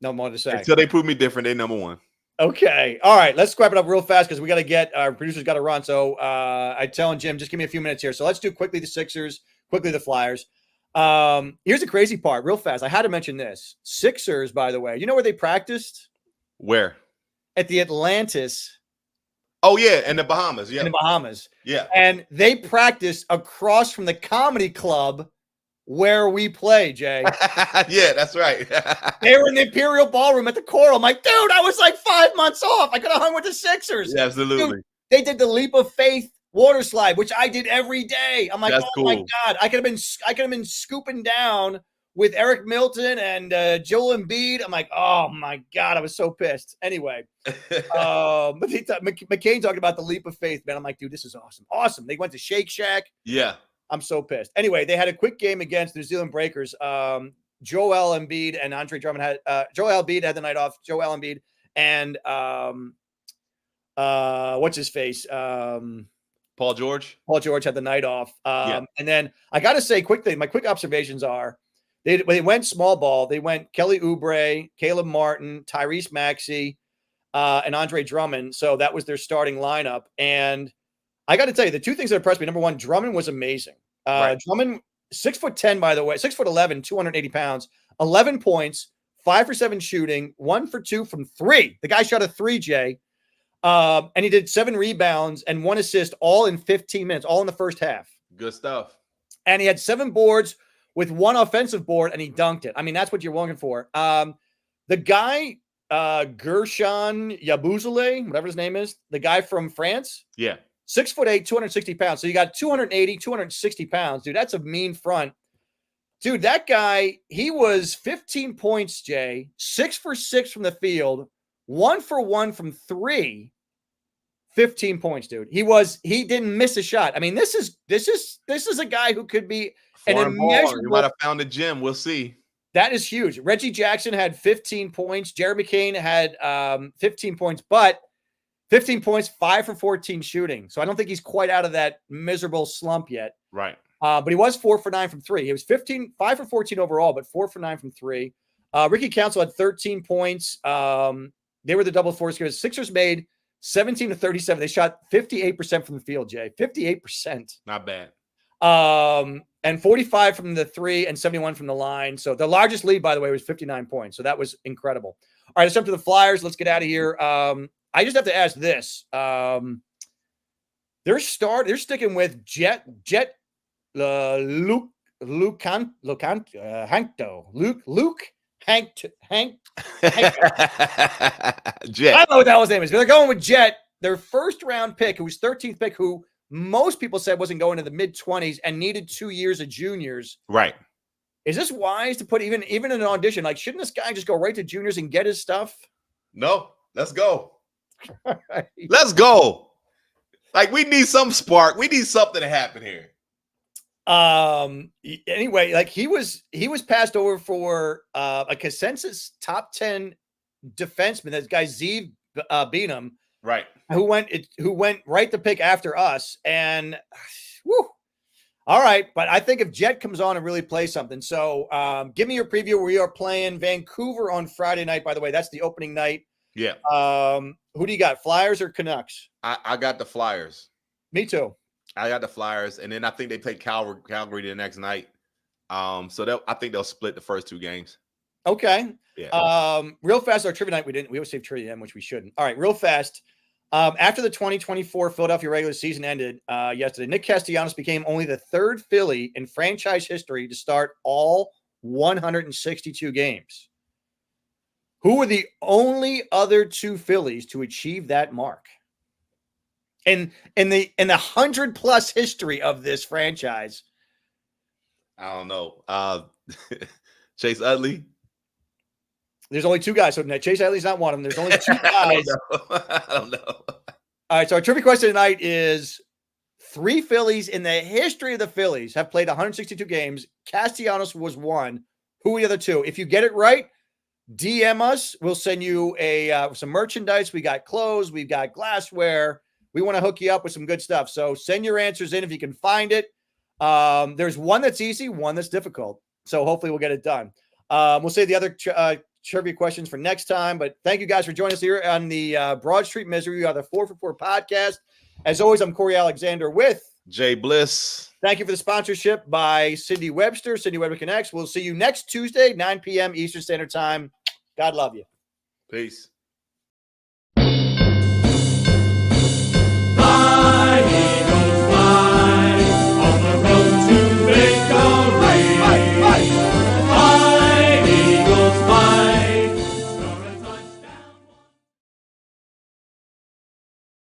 No more to say. Until they prove me different, they number 1. Okay. All right. Let's wrap it up real fast because we got to get our producers got to run. So I telling Jim, just give me a few minutes here. So let's do quickly the Sixers, quickly the Flyers. Here's the crazy part, real fast. I had to mention this. Sixers, by the way, you know where they practiced? Where? At the Atlantis. Oh, yeah, in the Bahamas. Yeah. In the Bahamas. Yeah. And they practiced across from the comedy club where we play, Jay. Yeah, that's right. They were in the Imperial Ballroom at the Coral. I'm like, dude, I was like 5 months off. I could have hung with the Sixers. Yeah, absolutely. Dude, they did the Leap of Faith water slide, which I did every day. I'm like, that's oh cool. my God. I could have been scooping down with Eric Milton and Joel Embiid. I'm like, oh my God, I was so pissed. Anyway, but McCain talking about the Leap of Faith, man. I'm like, dude, this is awesome. Awesome. They went to Shake Shack. Yeah. I'm so pissed. Anyway, they had a quick game against the New Zealand Breakers. Joel Embiid and Andre Drummond had Joel Embiid had the night off. Joel Embiid and what's his face? Paul George. Paul George had the night off. Yeah. And then I got to say quickly, my quick observations are they went small ball. They went Kelly Oubre, Caleb Martin, Tyrese Maxey, and Andre Drummond. So that was their starting lineup. And I got to tell you, the two things that impressed me, number one, Drummond was amazing. Right. Drummond, 6'10", by the way, 6'11", 280 pounds, 11 points, 5 for 7 shooting, 1 for 2 from 3. The guy shot a 3, Jay. And he did 7 rebounds and 1 assist all in 15 minutes, all in the first half. Good stuff. And he had 7 boards with 1 offensive board, and he dunked it. I mean, that's what you're looking for. The guy, Gershon Yabusele, whatever his name is, the guy from France. Yeah. 6'8", 260 pounds. So you got 280, 260 pounds, dude. That's a mean front. Dude, that guy, he was 15 points, Jay, 6 for 6 from the field, 1 for 1 from 3, 15 points, dude. He didn't miss a shot. I mean, this is a guy who could be an immeasurable. You might have found a gem. We'll see. That is huge. Reggie Jackson had 15 points. Jeremy McCain had 15 points, but 15 points, 5 for 14 shooting. So I don't think he's quite out of that miserable slump yet. Right. But he was 4 for 9 from 3. He was 5 for 14 overall, but 4 for 9 from 3. Ricky Council had 13 points. They were the double four scorers. Sixers made 17 to 37. They shot 58% from the field, Jay. 58%. Not bad. And 45 from the 3 and 71 from the line. So the largest lead, by the way, was 59 points. So that was incredible. All right, it's up to the Flyers. Let's get out of here. I just have to ask this. They're sticking with Luke Hank. Jet. I don't know what the hell his name is, but they're going with Jet, their first round pick, who was 13th pick, who most people said wasn't going to the mid-20s and needed 2 years of juniors. Right. Is this wise to put even in an audition? Like, shouldn't this guy just go right to juniors and get his stuff? No, let's go. Right. Let's go. Like, we need some spark. We need something to happen here. Anyway, like he was passed over for a consensus top 10 defenseman. That guy Zeev Beanham, right? Who went right to pick after us. And whew, all right, but I think if Jet comes on and really plays something. So give me your preview. We are playing Vancouver on Friday night. By the way, that's the opening night Yeah. Who do you got? Flyers or Canucks? I got the Flyers. Me too. I got the Flyers, and then I think they play Calgary the next night. So I think they'll split the first 2 games. Okay. Yeah. Real fast, our trivia night, we always save trivia in, which we shouldn't. All right, real fast. After the 2024 Philadelphia regular season ended yesterday, Nick Castellanos became only the 3rd Philly in franchise history to start all 162 games. Who were the only other 2 Phillies to achieve that mark? In the 100+ history of this franchise. I don't know. Chase Utley. There's only 2 guys. So Chase Utley's not one of them. There's only 2 guys. I don't know. All right. So our trivia question tonight is 3 Phillies in the history of the Phillies have played 162 games. Castellanos was one. Who are the other 2? If you get it right, DM us. We'll send you some merchandise. We got clothes. We've got glassware. We want to hook you up with some good stuff. So send your answers in if you can find it. There's one that's easy, one that's difficult. So hopefully we'll get it done. We'll save the other trivia questions for next time. But thank you guys for joining us here on the Broad Street Misery. We are the 4 for 4 podcast. As always, I'm Corey Alexander with Jay Bliss. Thank you for the sponsorship by Cindy Webster, Cindy Webster Connects. We'll see you next Tuesday, 9 p.m. Eastern Standard Time. God love you. Peace.